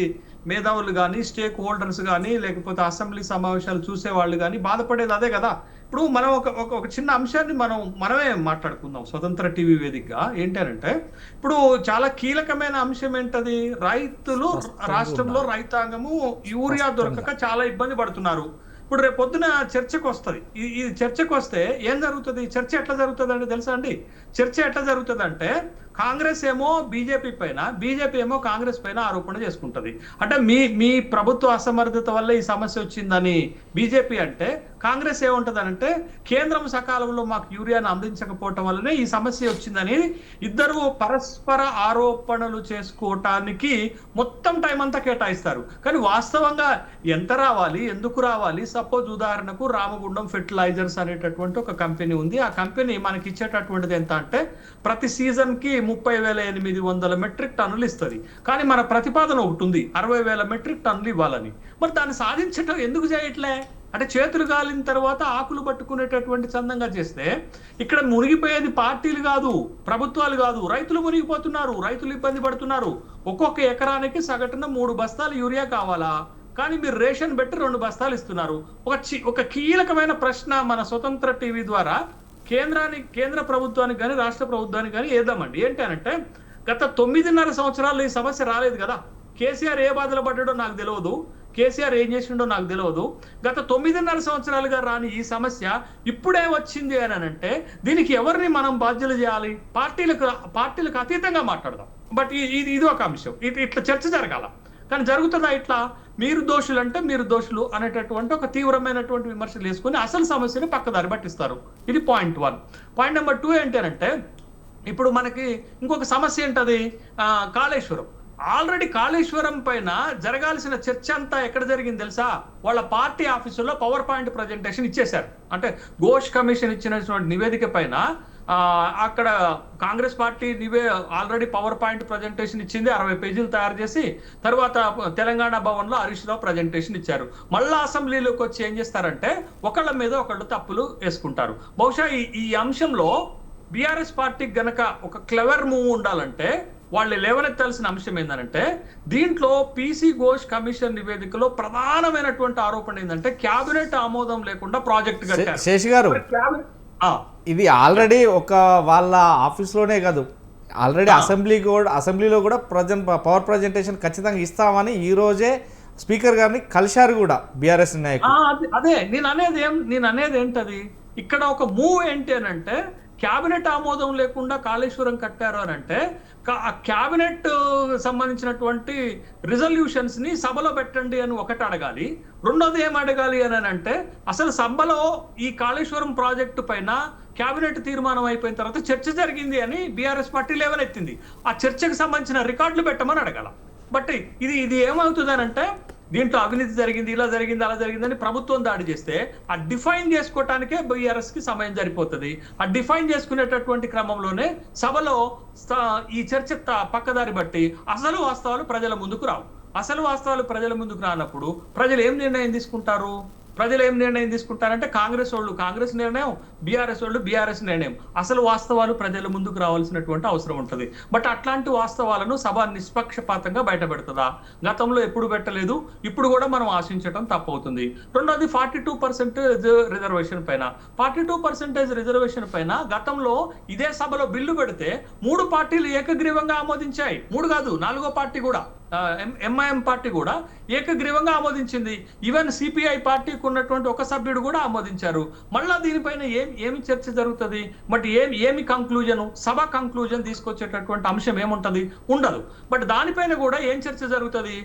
మేధావులు కానీ, స్టేక్ హోల్డర్స్ కానీ, లేకపోతే అసెంబ్లీ సమావేశాలు చూసే వాళ్ళు కానీ బాధపడేది అదే కదా. ఇప్పుడు మనం ఒక చిన్న అంశాన్ని మనమే మాట్లాడుకుందాం స్వతంత్ర టీవీ వేదికగా. ఏంటంటే ఇప్పుడు చాలా కీలకమైన అంశం ఏంటది, రైతులు రాష్ట్రంలో రైతాంగము యూరియా దొరకక చాలా ఇబ్బంది పడుతున్నారు. ఇప్పుడు రేపు పొద్దున చర్చకు వస్తుంది. ఈ చర్చకు వస్తే ఏం జరుగుతుంది, చర్చ ఎట్లా జరుగుతుంది అంటే తెలుసా అండి? చర్చ ఎట్లా జరుగుతుంది అంటే కాంగ్రెస్ ఏమో బీజేపీ పైన, బీజేపీ ఏమో కాంగ్రెస్ పైన ఆరోపణ చేసుకుంటది. అంటే మీ ప్రభుత్వ అసమర్థత వల్ల ఈ సమస్య వచ్చిందని బీజేపీ అంటే, కాంగ్రెస్ ఏముంటదనంటే కేంద్రం సకాలంలో మాకు యూరియాను అందించకపోవటం వల్లనే ఈ సమస్య వచ్చిందని ఇద్దరు పరస్పర ఆరోపణలు చేసుకోవటానికి మొత్తం టైం అంతా కేటాయిస్తారు. కానీ వాస్తవంగా ఎంత రావాలి, ఎందుకు రావాలి? సపోజ్ ఉదాహరణకు రామగుండం ఫెర్టిలైజర్స్ అనేటటువంటి ఒక కంపెనీ ఉంది. ఆ కంపెనీ మనకి ఇచ్చేటటువంటిది ఎంత అంటే ప్రతి సీజన్ కి 30,800 మెట్రిక్ టన్నులు ఇస్తుంది. కానీ మన ప్రతిపాదన ఒకటి ఉంది, 60,000 మెట్రిక్ టన్నులు ఇవ్వాలని. మరి దాన్ని సాధించటం ఎందుకు చేయట్లే అంటే, చేతులు గాలిన తర్వాత ఆకులు పట్టుకునేటటువంటి చందంగా చేస్తే ఇక్కడ మునిగిపోయేది పార్టీలు కాదు, ప్రభుత్వాలు కాదు, రైతులు మునిగిపోతున్నారు, రైతులు ఇబ్బంది పడుతున్నారు. ఒక్కొక్క ఎకరానికి సగటున 3 బస్తాలు యూరియా కావాలా, కానీ మీరు రేషన్ పెట్టి 2 బస్తాలు ఇస్తున్నారు. ఒక కీలకమైన ప్రశ్న మన స్వతంత్ర టీవీ ద్వారా కేంద్ర ప్రభుత్వానికి కానీ రాష్ట్ర ప్రభుత్వానికి కానీ వేద్దామండి. ఏంటంటే గత 9.5 సంవత్సరాలు ఈ సమస్య రాలేదు కదా. కేసీఆర్ ఏ బాధలు పడ్డాడో నాకు తెలియదు. కేసీఆర్ ఏం చేసిండో నాకు తెలియదు. గత 9.5 సంవత్సరాలుగా రాని ఈ సమస్య ఇప్పుడే వచ్చింది అని అంటే దీనికి ఎవరిని మనం బాధ్యులు చేయాలి? పార్టీలకు అతీతంగా మాట్లాడదాం. బట్ ఇది ఒక అంశం, ఇట్లా చర్చ జరగాల. కానీ జరుగుతుందా ఇట్లా? మీరు దోషులు అంటే మీరు దోషులు అనేటటువంటి ఒక తీవ్రమైనటువంటి విమర్శలు వేసుకొని అసలు సమస్యని పక్కదారి పట్టిస్తారు. ఇది పాయింట్ 1. పాయింట్ నెంబర్ 2 ఏంటంటే, ఇప్పుడు మనకి ఇంకొక సమస్య ఏంటది? కాళేశ్వరం. ఆల్రెడీ కాళేశ్వరం పైన జరగాల్సిన చర్చ అంతా ఎక్కడ జరిగింది తెలుసా? వాళ్ళ పార్టీ ఆఫీసులో పవర్ పాయింట్ ప్రజెంటేషన్ ఇచ్చేశారు. అంటే ఘోష్ కమిషన్ ఇచ్చినటువంటి నివేదిక పైన అక్కడ Congress party already power point presentation ఇచ్చింది, 60 పేజీలు తయారు చేసి. తర్వాత తెలంగాణ భవన్లో హరీష్ రావు ప్రజెంటేషన్ ఇచ్చారు. మళ్ళా అసెంబ్లీలోకి వచ్చి ఏం చేస్తారంటే ఒకళ్ళ మీద ఒకళ్ళు తప్పులు వేసుకుంటారు. బహుశా ఈ అంశంలో బీఆర్ఎస్ పార్టీకి గనక ఒక క్లెవర్ మూవ్ ఉండాలంటే వాళ్ళు లేవనెత్తాల్సిన అంశం ఏంటంటే, దీంట్లో పీసీ ఘోష్ కమిషన్ నివేదికలో ప్రధానమైనటువంటి ఆరోపణ ఏంటంటే క్యాబినెట్ ఆమోదం లేకుండా ప్రాజెక్ట్ కట్టారు. శేషి గారు, ఇది ఆల్రెడీ ఒక వాళ్ళ ఆఫీస్లోనే కాదు, ఆల్రెడీ అసెంబ్లీలో కూడా పవర్ ప్రజెంటేషన్ ఖచ్చితంగా ఇస్తామని ఈ రోజే స్పీకర్ గారిని కలిశారు కూడా బీఆర్ఎస్ నాయకులు. అదే నేను అనేది ఏంటది, ఇక్కడ ఒక మూవ్ ఏంటి అని అంటే, క్యాబినెట్ ఆమోదం లేకుండా కాళేశ్వరం కట్టారు అని అంటే క్యాబినెట్ సంబంధించినటువంటి రిజల్యూషన్స్ ని సభలో పెట్టండి అని ఒకటి అడగాలి. రెండోది ఏం అడగాలి అని అంటే, అసలు సభలో ఈ కాళేశ్వరం ప్రాజెక్టు పైన క్యాబినెట్ తీర్మానం అయిపోయిన తర్వాత చర్చ జరిగింది అని బీఆర్ఎస్ పార్టీ లేవనెత్తింది. ఆ చర్చకు సంబంధించిన రికార్డులు పెట్టమని అడగాల. బట్ ఇది ఏమవుతుందనంటే, దీంట్లో అవినీతి జరిగింది, ఇలా జరిగింది, అలా జరిగిందని ప్రభుత్వం దాడి చేస్తే ఆ డిఫైన్ చేసుకోవటానికే బీఆర్ఎస్ కి సమయం సరిపోతుంది. ఆ డిఫైన్ చేసుకునేటటువంటి క్రమంలోనే సభలో ఈ చర్చ పక్కదారి బట్టి అసలు వాస్తవాలు ప్రజల ముందుకు రావు. అసలు వాస్తవాలు ప్రజల ముందుకు రానప్పుడు ప్రజలు ఏం నిర్ణయం తీసుకుంటారు? ప్రజలు కాంగ్రెస్ వాళ్ళు కాంగ్రెస్ నిర్ణయం, బీఆర్ఎస్ వాళ్ళు బీఆర్ఎస్ నిర్ణయం. అసలు వాస్తవాలు ప్రజల ముందుకు రావాల్సినటువంటి అవసరం ఉంటుంది. బట్ అట్లాంటి వాస్తవాలను సభ నిష్పక్షపాతంగా బయటపెడుతుందా? గతంలో ఎప్పుడు పెట్టలేదు, ఇప్పుడు కూడా మనం ఆశించడం తప్పవుతుంది. రెండోది 42% రిజర్వేషన్ పైన 42% రిజర్వేషన్ పైన గతంలో ఇదే సభలో బిల్లు పెడితే 3 పార్టీలు ఏకగ్రీవంగా ఆమోదించాయి. 3 కాదు, 4వ పార్టీ కూడా, ఎంఐఎం పార్టీ కూడా ఏకగ్రీవంగా ఆమోదించింది. ఈవెన్ సిపిఐ పార్టీకి ఉన్నటువంటి ఒక సభ్యుడు కూడా ఆమోదించారు. మళ్ళా దీనిపైన ఏమి చర్చ జరుగుతుంది? బట్ ఏమి కంక్లూజన్, సభ కంక్లూజన్ తీసుకొచ్చేటటువంటి అంశం ఏముంటది? ఉండదు. బట్ దానిపైన కూడా ఏం చర్చ జరుగుతుంది?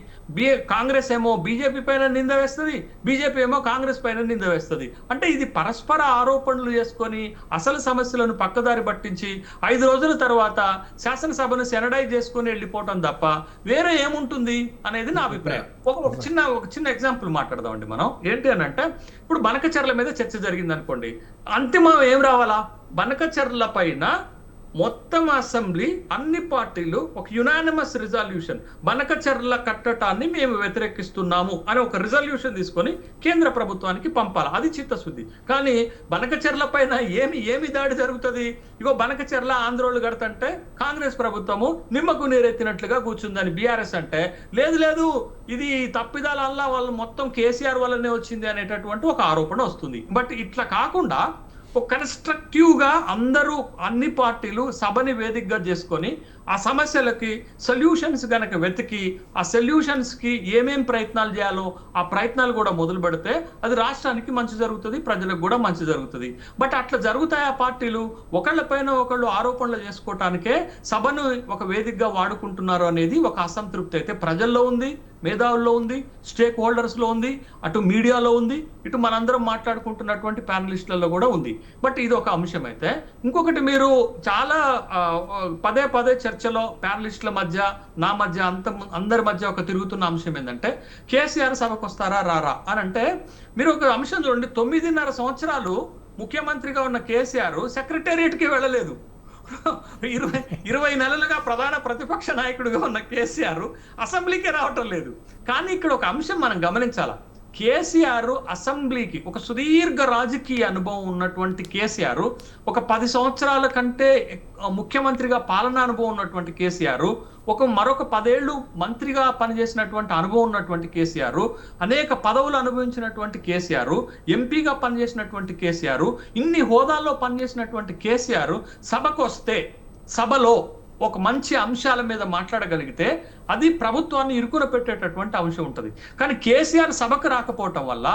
కాంగ్రెస్ ఏమో బీజేపీ పైన నింద వేస్తుంది, బీజేపీ ఏమో కాంగ్రెస్ పైన నింద వేస్తుంది. అంటే ఇది పరస్పర ఆరోపణలు చేసుకొని అసలు సమస్యలను పక్కదారి పట్టించి 5 రోజుల తర్వాత శాసనసభను సెనడైజ్ చేసుకుని వెళ్ళిపోవటం తప్ప వేరే ఏముంటుంది అనేది నా అభిప్రాయం. ఒక చిన్న ఎగ్జాంపుల్ మాట్లాడదామండి మనం. ఏంటి అని అంటే, ఇప్పుడు బనకచెర్ల మీద చర్చ జరిగింది అనుకోండి, అంతిమం ఏం రావాలా? బనకచెర్ల పైన మొత్తం అసెంబ్లీ అన్ని పార్టీలు ఒక యునానిమస్ రిజల్యూషన్, బనకచెర్ల కట్టడాన్ని మేము వ్యతిరేకిస్తున్నాము అని ఒక రిజల్యూషన్ తీసుకొని కేంద్ర ప్రభుత్వానికి పంపాలి. అది చిత్తశుద్ధి. కానీ బనకచెర్ల పైన ఏమి దాడి జరుగుతుంది? ఇగో బనకచెర్ల ఆంధ్రోళ్ళు కడతంటే కాంగ్రెస్ ప్రభుత్వము నిమ్మకు నీరెత్తినట్లుగా కూర్చుందని బీఆర్ఎస్ అంటే, లేదు ఇది తప్పిదాలల్లా వాళ్ళు మొత్తం కేసీఆర్ వల్లనే వచ్చింది అనేటటువంటి ఒక ఆరోపణ వస్తుంది. బట్ ఇట్లా కాకుండా ఒక కన్స్ట్రక్టివ్ గా అందరూ అన్ని పార్టీలు సభని వేదికగా చేసుకొని ఆ సమస్యలకి సొల్యూషన్స్ గనక వెతికి ఆ సొల్యూషన్స్ కి ఏమేం ప్రయత్నాలు చేయాలో ఆ ప్రయత్నాలు కూడా మొదలు పెడితే అది రాష్ట్రానికి మంచి జరుగుతుంది, ప్రజలకు కూడా మంచి జరుగుతుంది. బట్ అట్లా జరుగుతాయి ఆ పార్టీలు ఒకళ్ళపైన ఒకళ్ళు ఆరోపణలు చేసుకోవటానికే సభను ఒక వేదికగా వాడుకుంటున్నారు అనేది ఒక అసంతృప్తి అయితే ప్రజల్లో ఉంది, మేధావుల్లో ఉంది, స్టేక్ హోల్డర్స్ లో ఉంది, అటు మీడియాలో ఉంది, ఇటు మనందరం మాట్లాడుకుంటున్నటువంటి ప్యానలిస్టులలో కూడా ఉంది. బట్ ఇది ఒక అంశం అయితే, ఇంకొకటి మీరు చాలా పదే చర్చలో ప్యానలిస్టుల మధ్య నా మధ్య అందరి మధ్య ఒక తిరుగుతున్న అంశం ఏంటంటే, కేసీఆర్ సభకు వస్తారా రారా అని అంటే, మీరు ఒక అంశం చూడండి, 9.5 సంవత్సరాలు ముఖ్యమంత్రిగా ఉన్న కేసీఆర్ సెక్రటేరియట్కి వెళ్ళలేదు. 20 నెలలుగా ప్రధాన ప్రతిపక్ష నాయకుడిగా ఉన్న కేసీఆర్ అసెంబ్లీకే రావటం లేదు. కానీ ఇక్కడ ఒక అంశం మనం గమనించాలా, కేసీఆర్ అసెంబ్లీకి ఒక సుదీర్ఘ రాజకీయ అనుభవం ఉన్నటువంటి కేసీఆర్, ఒక 10 సంవత్సరాల కంటే ముఖ్యమంత్రిగా పాలనా అనుభవం ఉన్నటువంటి కేసీఆర్, మరొక 10 ఏళ్ళు మంత్రిగా పనిచేసినటువంటి అనుభవం ఉన్నటువంటి కేసీఆర్, అనేక పదవులు అనుభవించినటువంటి కేసీఆర్, ఎంపీగా పనిచేసినటువంటి కేసీఆర్, ఇన్ని హోదాల్లో పనిచేసినటువంటి కేసీఆర్ సభకు వస్తే సభలో ఒక మంచి అంశాల మీద మాట్లాడగలిగితే అది ప్రభుత్వాన్ని ఇరుకున పెట్టేటటువంటి అంశం ఉంటుంది. కానీ కేసీఆర్ సభకు రాకపోవటం వల్ల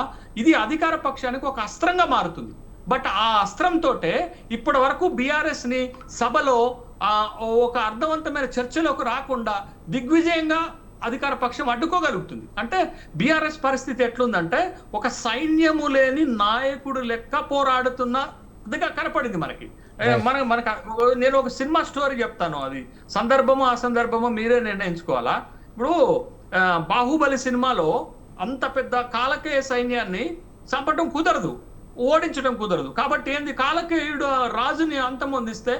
ఇది అధికార పక్షానికి ఒక అస్త్రంగా మారుతుంది. బట్ ఆ అస్త్రంతో ఇప్పటి వరకు బీఆర్ఎస్ ని సభలో ఒక అర్థవంతమైన చర్చలోకి రాకుండా దిగ్విజయంగా అధికార పక్షం అడ్డుకోగలుగుతుంది. అంటే బీఆర్ఎస్ పరిస్థితి ఎట్లుందంటే ఒక సైన్యము లేని నాయకుడు లెక్క పోరాడుతున్నదిగా కనపడింది మనకి. నేను ఒక సినిమా స్టోరీ చెప్తాను, అది సందర్భమో అసందర్భమో మీరే నిర్ణయించుకోవాలా. ఇప్పుడు బాహుబలి సినిమాలో అంత పెద్ద కాలకేయ సైన్యాన్ని చంపడం కుదరదు, ఓడించడం కుదరదు. కాబట్టి ఏంది, కాలకేయుడు రాజుని అంతమొందిస్తే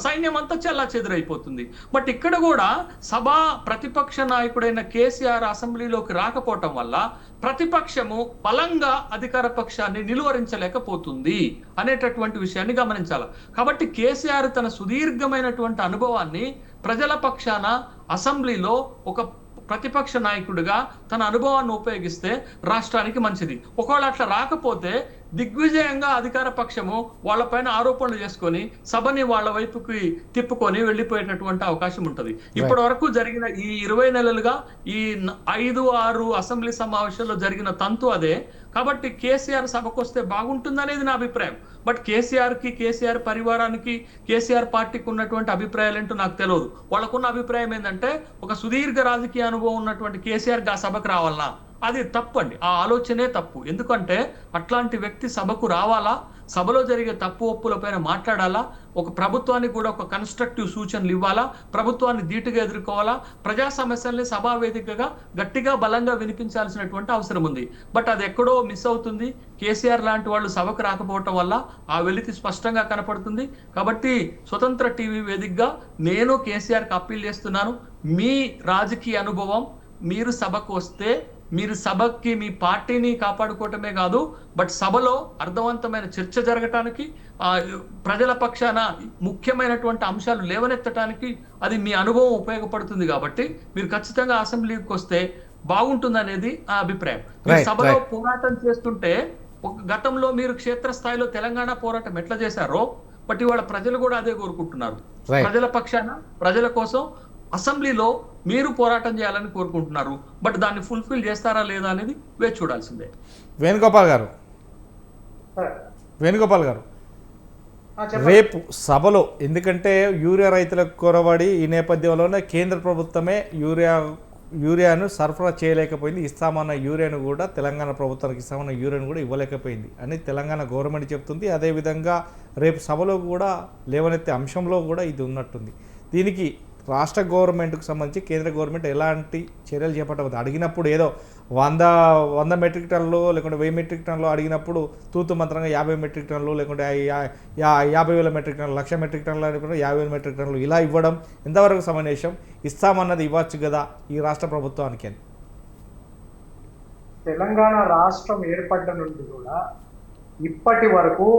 సైన్యం అంతా చెల్లా చెదురైపోతుంది. బట్ ఇక్కడ కూడా సభా ప్రతిపక్ష నాయకుడైన కేసీఆర్ అసెంబ్లీలోకి రాకపోవటం వల్ల ప్రతిపక్షము బలంగా అధికార పక్షాన్ని నిలువరించలేకపోతుంది అనేటటువంటి విషయాన్ని గమనించాలి. కాబట్టి కేసీఆర్ తన సుదీర్ఘమైనటువంటి అనుభవాన్ని ప్రజల పక్షాన అసెంబ్లీలో ఒక ప్రతిపక్ష నాయకుడిగా తన అనుభవాన్ని ఉపయోగిస్తే రాష్ట్రానికి మంచిది. ఒకవేళ అట్లా రాకపోతే దిగ్విజయంగా అధికార పక్షము వాళ్ళపైన ఆరోపణలు చేసుకొని సభని వాళ్ళ వైపుకి తిప్పుకొని వెళ్ళిపోయేటటువంటి అవకాశం ఉంటుంది. ఇప్పటి వరకు జరిగిన ఈ 20 నెలలుగా ఈ 5-6 అసెంబ్లీ సమావేశాల్లో జరిగిన తంతు అదే. కాబట్టి కేసీఆర్ సభకు వస్తే బాగుంటుందనేది నా అభిప్రాయం. బట్ కేసీఆర్ పరివారానికి, కేసీఆర్ పార్టీకి ఉన్నటువంటి అభిప్రాయాలు ఏంటో నాకు తెలియదు. వాళ్ళకున్న అభిప్రాయం ఏంటంటే ఒక సుదీర్ఘ రాజకీయ అనుభవం ఉన్నటువంటి కేసీఆర్ గా సభకు రావాలా, అది తప్పు అండి. ఆ ఆలోచనే తప్పు. ఎందుకంటే అట్లాంటి వ్యక్తి సభకు రావాలా, సభలో జరిగే తప్పు ఒప్పులపైన మాట్లాడాలా, ఒక ప్రభుత్వానికి కూడా ఒక కన్స్ట్రక్టివ్ సూచనలు ఇవ్వాలా, ప్రభుత్వాన్ని ధీటుగా ఎదుర్కోవాలా, ప్రజా సమస్యల్ని సభా వేదికగా గట్టిగా బలంగా వినిపించాల్సినటువంటి అవసరం ఉంది. బట్ అది ఎక్కడో మిస్ అవుతుంది. కేసీఆర్ లాంటి వాళ్ళు సభకు రాకపోవటం వల్ల ఆ వెలితి స్పష్టంగా కనపడుతుంది. కాబట్టి స్వతంత్ర టీవీ వేదికగా నేను కేసీఆర్కి అప్పీల్ చేస్తున్నాను, మీ రాజకీయ అనుభవం, మీరు సభకు వస్తే మీరు సభకి మీ పార్టీని కాపాడుకోవటమే కాదు, బట్ సభలో అర్థవంతమైన చర్చ జరగటానికి, ప్రజల పక్షాన ముఖ్యమైనటువంటి అంశాలు లేవనెత్తడానికి అది మీ అనుభవం ఉపయోగపడుతుంది. కాబట్టి మీరు ఖచ్చితంగా అసెంబ్లీకి వస్తే బాగుంటుందనేది ఆ అభిప్రాయం. సభలో పోరాటం చేస్తుంటే గతంలో మీరు క్షేత్రస్థాయిలో తెలంగాణ పోరాటం ఎట్లా చేశారో బట్ ఇవాళ ప్రజలు కూడా అదే కోరుకుంటున్నారు. ప్రజల పక్షాన, ప్రజల కోసం అసెంబ్లీలో మీరు పోరాటం చేయాలని కోరుకుంటున్నారు. బట్ దాన్ని ఫుల్ఫిల్ చేస్తారా లేదా అనేది వేచి చూడాల్సిందే. వేణుగోపాల్ గారు రేపు సభలో, ఎందుకంటే యూరియా రైతులకు కొరబడి ఈ నేపథ్యంలోనే కేంద్ర ప్రభుత్వమే యూరియాను సరఫరా చేయలేకపోయింది. ఇస్తామన్న యూరియాను కూడా, తెలంగాణ ప్రభుత్వానికి ఇస్తామన్న యూరియాను కూడా ఇవ్వలేకపోయింది అని తెలంగాణ గవర్నమెంట్ చెప్తుంది. అదేవిధంగా రేపు సభలో కూడా లేవనెత్తే అంశంలో కూడా ఇది ఉన్నట్టుంది. దీనికి రాష్ట్ర గవర్నమెంట్కి సంబంధించి కేంద్ర గవర్నమెంట్ ఎలాంటి చర్యలు చేపట్టవద్దు? అడిగినప్పుడు ఏదో 100 మెట్రిక్ టన్నులు లేకుంటే 1000 మెట్రిక్ టన్నులు అడిగినప్పుడు తూతు మంత్రంగా 50 మెట్రిక్ టన్నులు లేకుంటే 50,000 మెట్రిక్ టన్నులు, 1,00,000 మెట్రిక్ టన్నులు అడిగినప్పుడు 50,000 మెట్రిక్ టన్నులు ఇలా ఇవ్వడం ఎంతవరకు సమంజసం? ఇస్తామన్నది ఇవ్వచ్చు కదా ఈ రాష్ట్ర ప్రభుత్వానికి అని. తెలంగాణ రాష్ట్రం ఏర్పడ్డ నుండి కూడా ఇప్పటి వరకు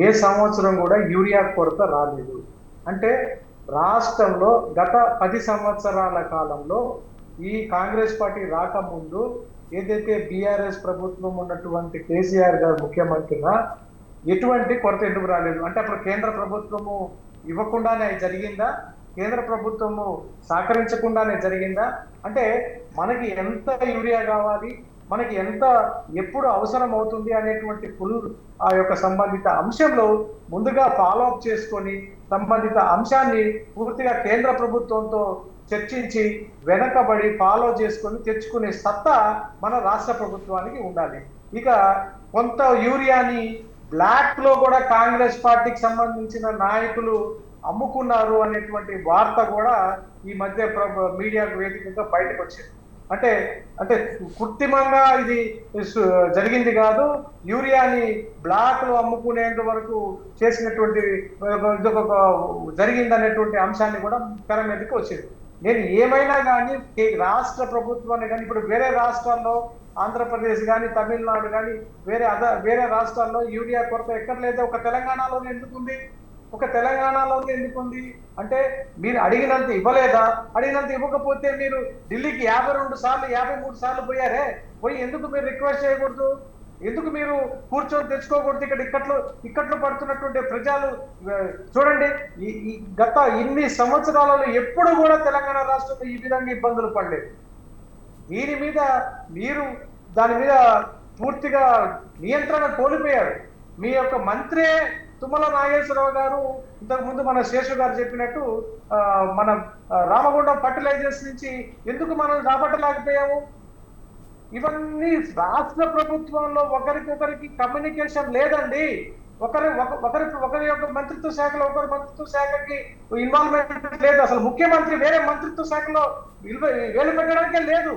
ఏ సంవత్సరం కూడా యూరియా కొరత రాలేదు. అంటే రాష్ట్రంలో గత 10 సంవత్సరాల కాలంలో ఈ కాంగ్రెస్ పార్టీ రాకముందు ఏదైతే బీఆర్ఎస్ ప్రభుత్వం ఉన్నటువంటి కేసీఆర్ గారు ముఖ్యమంత్రిగా ఎటువంటి కొరత ఎందుకు రాలేదు? అంటే అప్పుడు కేంద్ర ప్రభుత్వము ఇవ్వకుండానే జరిగిందా? కేంద్ర ప్రభుత్వము సహకరించకుండానే జరిగిందా? అంటే మనకి ఎంత యూరియా కావాలి, మనకి ఎంత ఎప్పుడు అవసరం అవుతుంది అనేటువంటి ఫుల్ ఆ యొక్క సంబంధిత అంశంలో ముందుగా ఫాలో అప్ చేసుకొని సంబంధిత అంశాన్ని పూర్తిగా కేంద్ర ప్రభుత్వంతో చర్చించి వెనకబడి ఫాలో చేసుకొని తెచ్చుకునే సత్తా మన రాష్ట్ర ప్రభుత్వానికి ఉండాలి. ఇక కొంత యూరియాని బ్లాక్ లో కూడా కాంగ్రెస్ పార్టీకి సంబంధించిన నాయకులు అమ్ముకున్నారు అనేటువంటి వార్త కూడా ఈ మధ్య మీడియా వేదికగా బయటకు వచ్చింది. అంటే అంటే కృత్రిమంగా ఇది జరిగింది కాదు, యూరియాని బ్లాక్ లో అమ్ముకునేంత వరకు చేసినటువంటి జరిగిందనేటువంటి అంశాన్ని కూడా తెర మీదకి వచ్చింది. నేను ఏమైనా కానీ రాష్ట్ర ప్రభుత్వాన్ని కానీ, ఇప్పుడు వేరే రాష్ట్రాల్లో ఆంధ్రప్రదేశ్ కానీ, తమిళనాడు కానీ, వేరే రాష్ట్రాల్లో యూరియా కొరత ఎక్కడ లేదు, ఒక తెలంగాణలోనే ఎందుకుంది? ఒక తెలంగాణలోనే ఎందుకుంది అంటే మీరు అడిగినంత ఇవ్వలేదా? అడిగినంత ఇవ్వకపోతే మీరు ఢిల్లీకి 52 సార్లు 53 సార్లు పోయారే, పోయి ఎందుకు మీరు రిక్వెస్ట్ చేయకూడదు? ఎందుకు మీరు కూర్చొని తెచ్చుకోకూడదు? ఇక్కట్లో పడుతున్నటువంటి ప్రజలు చూడండి, ఈ గత ఇన్ని సంవత్సరాలలో ఎప్పుడు కూడా తెలంగాణ రాష్ట్రంలో ఈ విధంగా ఇబ్బందులు పడలేదు. దీని మీద మీరు దాని మీద పూర్తిగా నియంత్రణ కోల్పోయారు. మీ యొక్క మంత్రే తుమ్మల నాగేశ్వరరావు గారు ఇంతకుముందు మన శేషు గారు చెప్పినట్టు మన రామగుండం ఫర్టిలైజర్స్ నుంచి ఎందుకు మనం రాబట్టలేకపోయాము? ఇవన్నీ రాష్ట్ర ప్రభుత్వంలో ఒకరికొకరికి కమ్యూనికేషన్ లేదండి. ఒకరి యొక్క మంత్రిత్వ శాఖలో ఒకరి మంత్రిత్వ శాఖకి ఇన్వాల్వ్మెంట్ లేదు. అసలు ముఖ్యమంత్రి వేరే మంత్రిత్వ శాఖలో వేలు పెట్టడానికే లేదు.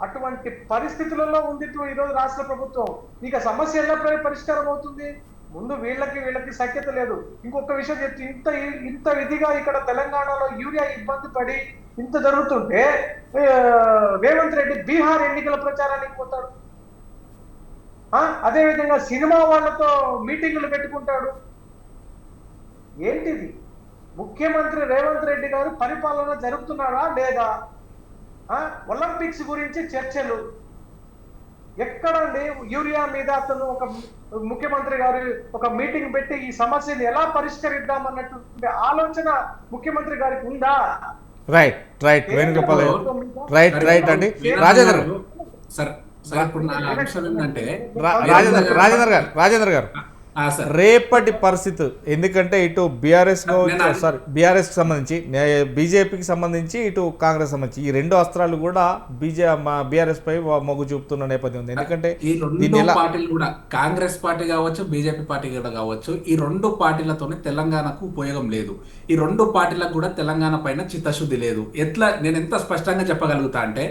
అటువంటి పరిస్థితులలో ఉంది ఈరోజు రాష్ట్ర ప్రభుత్వం. ఇక సమస్య ఎలా పరిష్కారం అవుతుంది? ముందు వీళ్ళకి సఖ్యత లేదు. ఇంకొక విషయం చెప్తే, ఇంత విధిగా ఇక్కడ తెలంగాణలో యూరియా ఇబ్బంది పడి ఇంత జరుగుతుంటే రేవంత్ రెడ్డి బీహార్ ఎన్నికల ప్రచారానికి పోతాడు. అదేవిధంగా సినిమా వాళ్ళతో మీటింగులు పెట్టుకుంటాడు. ఏంటిది? ముఖ్యమంత్రి రేవంత్ రెడ్డి గారు పరిపాలన జరుగుతున్నాడా లేదా? ఒలింపిక్స్ గురించి చర్చలు ఎక్కడండి? యూరియా మీద అతను ఒక ముఖ్యమంత్రి గారు ఒక మీటింగ్ పెట్టి ఈ సమస్యను ఎలా పరిష్కరిద్దామన్నటువంటి ఆలోచన ముఖ్యమంత్రి గారికి ఉందా? రైట్ వేణుగోపాల్ రైట్ అండి. రాజేందర్ ఇప్పుడు నా అంశం ఏంటంటే రాజేందర్ గారు రేపటి పరిస్థితి, ఎందుకంటే ఇటు బీఆర్ఎస్ కి సంబంధించి, బీజేపీకి సంబంధించి, ఇటు కాంగ్రెస్ సంబంధించి ఈ రెండు అస్త్రాలు కూడా బీఆర్ఎస్ పై మొగ్గు చూపుతున్న నేపథ్యం ఉంది. ఎందుకంటే ఈ రెండు పార్టీలు కూడా, కాంగ్రెస్ పార్టీ కావచ్చు, బీజేపీ పార్టీ కూడా కావచ్చు, ఈ రెండు పార్టీలతోనే తెలంగాణకు ఉపయోగం లేదు. ఈ రెండు పార్టీలకు కూడా తెలంగాణ పైన చిత్తశుద్ధి లేదు. నేను ఎంత స్పష్టంగా చెప్పగలుగుతా అంటే,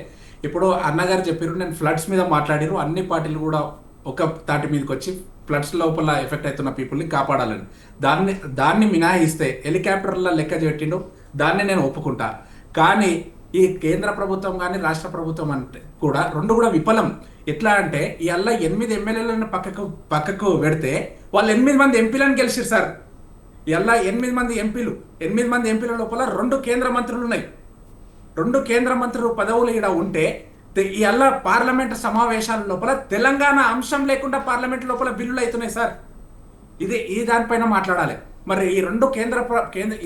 ఇప్పుడు అన్నగారు చెప్పారు, నేను ఫ్లడ్స్ మీద మాట్లాడారు, అన్ని పార్టీలు కూడా ఒక తాటి మీదకి వచ్చి ఫ్లడ్స్ లోపల ఎఫెక్ట్ అవుతున్న పీపుల్ని కాపాడాలని, దాన్ని మినహాయిస్తే హెలికాప్టర్ల లెక్క పెట్టిండు, దాన్ని నేను ఒప్పుకుంటా. కానీ ఈ కేంద్ర ప్రభుత్వం కానీ రాష్ట్ర ప్రభుత్వం అంటే రెండు కూడా విఫలం. ఎట్లా అంటే ఇవాళ 8 ఎమ్మెల్యేలను పక్కకు పెడితే వాళ్ళు 8 మంది ఎంపీలను గెలిచారు సార్. ఇవాళ 8 మంది ఎంపీల లోపల 2 కేంద్ర మంత్రులు ఉన్నాయి. 2 కేంద్ర మంత్రులు పదవులు ఇక్కడ ఉంటే ఇవాళ పార్లమెంట్ సమావేశాల లోపల తెలంగాణ అంశం లేకుండా పార్లమెంట్ లోపల బిల్లులు అవుతున్నాయి సార్. ఈ దానిపైన మాట్లాడాలి. మరి ఈ 2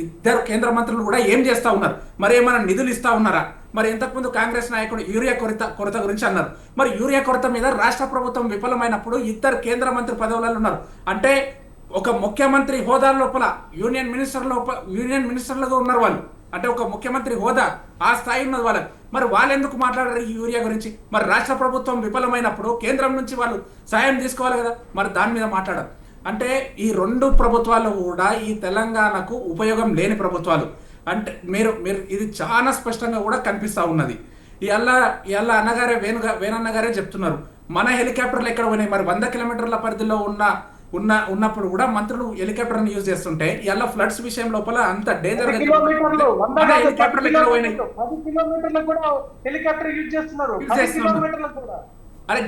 ఇద్దరు కేంద్ర మంత్రులు కూడా ఏం చేస్తా ఉన్నారు? మరి ఏమైనా నిధులు ఇస్తా ఉన్నారా? మరి ఇంతకుముందు కాంగ్రెస్ నాయకుడు యూరియా కొరత గురించి అన్నారు. మరి యూరియా కొరత మీద రాష్ట్ర ప్రభుత్వం విఫలమైనప్పుడు 2 కేంద్ర మంత్రి పదవులలో ఉన్నారు. అంటే ఒక ముఖ్యమంత్రి హోదా లోపల యూనియన్ మినిస్టర్లుగా ఉన్నారు వాళ్ళు. అంటే ఒక ముఖ్యమంత్రి హోదా ఆ స్థాయి ఉన్నది వాళ్ళకి. మరి వాళ్ళు ఎందుకు మాట్లాడారు ఈ యూరియా గురించి? మరి రాష్ట్ర ప్రభుత్వం విఫలమైనప్పుడు కేంద్రం నుంచి వాళ్ళు సాయం తీసుకోవాలి కదా, మరి దాని మీద మాట్లాడారు. అంటే ఈ 2 ప్రభుత్వాలు కూడా ఈ తెలంగాణకు ఉపయోగం లేని ప్రభుత్వాలు. అంటే మీరు ఇది చాలా స్పష్టంగా కూడా కనిపిస్తూ ఉన్నది. ఇవాళ అన్నగారే వేణన్నగారే చెప్తున్నారు, మన హెలికాప్టర్లు ఎక్కడ పోయినాయి? మరి 100 కిలోమీటర్ల పరిధిలో ఉన్నప్పుడు కూడా మంత్రులు హెలికాప్టర్ యూజ్ చేస్తుంటే ఇలా ఫ్లడ్స్ విషయం లోపల అంత డేంజర్ అరే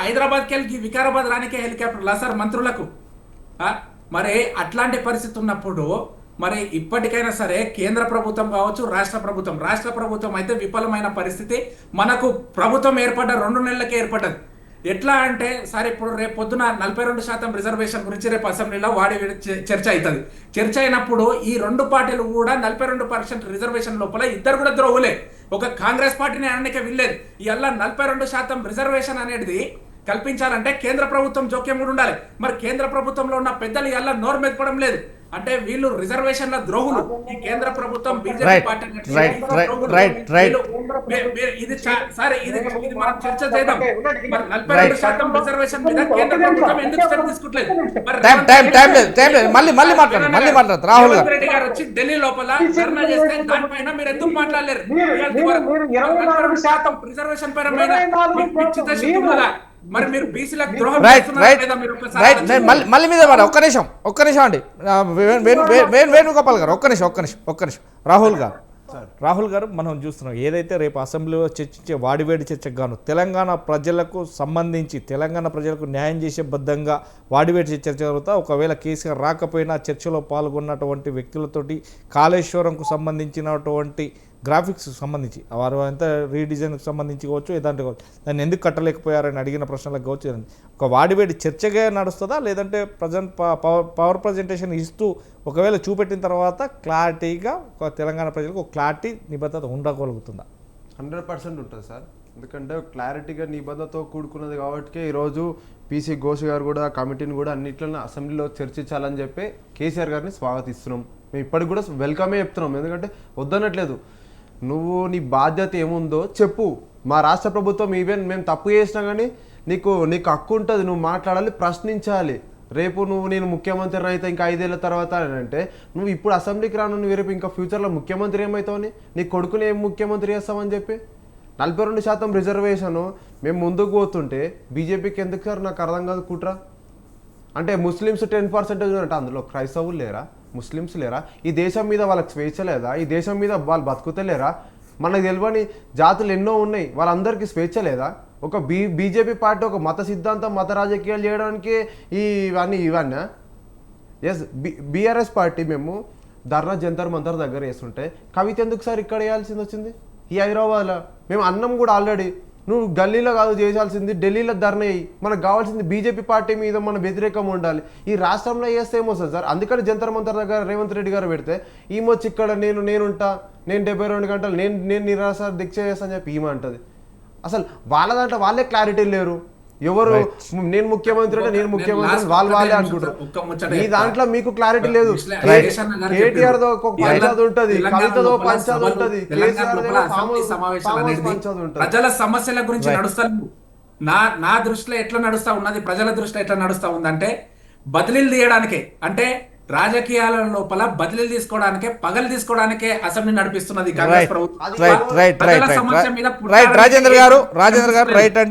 హైదరాబాద్కి వెళ్ళి వికారాబాద్ రానికే హెలికాప్టర్లా సార్ మంత్రులకు? మరి అట్లాంటి పరిస్థితి ఉన్నప్పుడు మరి ఇప్పటికైనా సరే కేంద్ర ప్రభుత్వం కావచ్చు, రాష్ట్ర ప్రభుత్వం అయితే విఫలమైన పరిస్థితి. మనకు ప్రభుత్వం 2 నెలలకే ఏర్పడ్డది. ఎట్లా అంటే సార్, ఇప్పుడు రేపు పొద్దున 42% రిజర్వేషన్ గురించి రేపు అసెంబ్లీలో చర్చ అవుతుంది. చర్చ అయినప్పుడు ఈ 2 పార్టీలు కూడా 42% రిజర్వేషన్ లోపల ఇద్దరు కూడా ద్రోహులే. ఒక కాంగ్రెస్ పార్టీని అనడానికి వీల్లేదు. ఇవాళ 42% రిజర్వేషన్ అనేది కల్పించాలంటే కేంద్ర ప్రభుత్వం జోక్యం కూడా ఉండాలి. మరి కేంద్ర ప్రభుత్వంలో ఉన్న పెద్దలు ఇవాళ నోరు మెదపడం లేదు. అంటే వీళ్ళు రిజర్వేషన్ల ద్రోహులు. ఈ కేంద్ర ప్రభుత్వం బీజేపీ పార్టీ ఇది మనం చర్చ చేద్దాం. మరి 42% రిజర్వేషన్ మీద కేంద్ర ప్రభుత్వం ఎందుకు చర్య తీసుకుంటలేదు? రాహుల్ రెడ్డి గారు వచ్చి ఢిల్లీ లోపల ధర్నా చేస్తే దానిపైన మీరు ఎందుకు మాట్లాడలేరు? రిజర్వేషన్ పైన మరి మీరు బీసీలకు ద్రోహం మళ్ళీ మీద ఒక్క నిమిషం అండి వేణుగోపాల్ గారు, ఒక్క నిమిషం రాహుల్ గారు మనం చూస్తున్నాం ఏదైతే రేపు అసెంబ్లీలో చర్చించే వాడివేడి చర్చకు గాను తెలంగాణ ప్రజలకు సంబంధించి తెలంగాణ ప్రజలకు న్యాయం చేసే బద్దంగా వాడివేడి చర్చ జరుగుతా. ఒకవేళ కేసీఆర్ రాకపోయినా చర్చలో పాల్గొన్నటువంటి వ్యక్తులతోటి కాళేశ్వరంకు సంబంధించినటువంటి గ్రాఫిక్స్ సంబంధించి వారు ఎంత రీడిజైన్కి సంబంధించి కావచ్చు ఏదంటే కావచ్చు దాన్ని ఎందుకు కట్టలేకపోయారని అడిగిన ప్రశ్నలకు కావచ్చు ఒక వాడివేడి చర్చగా నడుస్తుందా, లేదంటే ప్రజెంట్ పవర్ ప్రజెంటేషన్ ఇస్తూ ఒకవేళ చూపెట్టిన తర్వాత క్లారిటీగా ఒక తెలంగాణ ప్రజలకు ఒక క్లారిటీ నిబద్ధత ఉండగలుగుతుందా? 100% ఉంటుంది సార్. ఎందుకంటే క్లారిటీగా నిబంధనతో కూడుకున్నది కాబట్టి ఈరోజు పీసీ ఘోష్ గారు కూడా కమిటీని కూడా అన్నింటిలో అసెంబ్లీలో చర్చించాలని చెప్పి కేసీఆర్ గారిని స్వాగతిస్తున్నాం. మేము ఇప్పటికి కూడా వెల్కమే చెప్తున్నాం. ఎందుకంటే వద్దనట్లేదు, నువ్వు నీ బాధ్యత ఏముందో చెప్పు. మా రాష్ట్ర ప్రభుత్వం ఈవెన్ మేము తప్పు చేసినా కానీ నీకు హక్కు ఉంటుంది, నువ్వు మాట్లాడాలి, ప్రశ్నించాలి. రేపు నేను ముఖ్యమంత్రి అయితే ఇంకా 5 ఏళ్ళ తర్వాత అని అంటే నువ్వు ఇప్పుడు అసెంబ్లీకి రాను, నువ్వు రేపు ఇంకా ఫ్యూచర్లో ముఖ్యమంత్రి ఏమవుతావని, నీ కొడుకుని ఏం ముఖ్యమంత్రి చేస్తామని చెప్పి 42% రిజర్వేషన్ మేము ముందుకు పోతుంటే బీజేపీకి ఎందుకు సార్ నాకు అర్థం కాదు కుట్ర. అంటే ముస్లిమ్స్ 10% అంటే అందులో క్రైస్తవులు లేరా, ముస్లిమ్స్ లేరా? ఈ దేశం మీద వాళ్ళకి స్వేచ్ఛ లేదా? ఈ దేశం మీద వాళ్ళు బతుకుతలేరా? మనకు తెలియని జాతులు ఎన్నో ఉన్నాయి, వాళ్ళందరికీ స్వేచ్ఛ లేదా? ఒక బీజేపీ పార్టీ ఒక మత సిద్ధాంతం మత రాజకీయాలు చేయడానికి ఇవన్నీ ఎస్ బీఆర్ఎస్ పార్టీ మేము ధర్నా జంతర్ మంతర్ దగ్గర వేస్తుంటే కవిత ఎందుకు సార్ ఇక్కడ వేయాల్సింది వచ్చింది? ఈ హైదరాబాద్లో మేము అన్నం కూడా ఆల్రెడీ నువ్వు గల్లీలో కాదు చేయాల్సింది, ఢిల్లీలో ధర్నా వేయి. మనకు కావాల్సింది బీజేపీ పార్టీ మీద మన వ్యతిరేకం ఉండాలి. ఈ రాష్ట్రంలో వేస్తే ఏమొస్తుంది సార్? అందుకని జంతర్ మంతర్ దగ్గర రేవంత్ రెడ్డి గారు పెడితే ఈమొచ్చి ఇక్కడ నేనుంటా, నేను 72 గంటలు నేను నిరాశ దీక్ష చేస్తా అని చెప్పి ఈమె అంటది. అసలు వాళ్ళ దాంట్లో వాళ్ళే క్లారిటీ లేరు. ఎవరు నేను ముఖ్యమంత్రి అంటే నేను ముఖ్యమంత్రి వాళ్ళే అనుకుంటారు. ఈ దాంట్లో మీకు క్లారిటీ లేదు. కేటీఆర్ దో ఒక పంచాయతీ ఉంటది, కవితదో పంచాయతీ ఉంటది, ప్రజల సమస్యల గురించి నడుస్తాను. నా దృష్టిలో ఎట్లా నడుస్తా ఉన్నది, ప్రజల దృష్టిలో ఎట్లా నడుస్తా ఉందంటే బదిలీలు తీయడానికే, అంటే రాజకీయాల లోపల బదిలీలు తీసుకోవడానికే, పగలు తీసుకోవడానికే అసెంబ్లీ నడిపిస్తున్నది కాంగ్రెస్ ప్రభుత్వం. రాజేంద్ర గారు రైట్ అంటే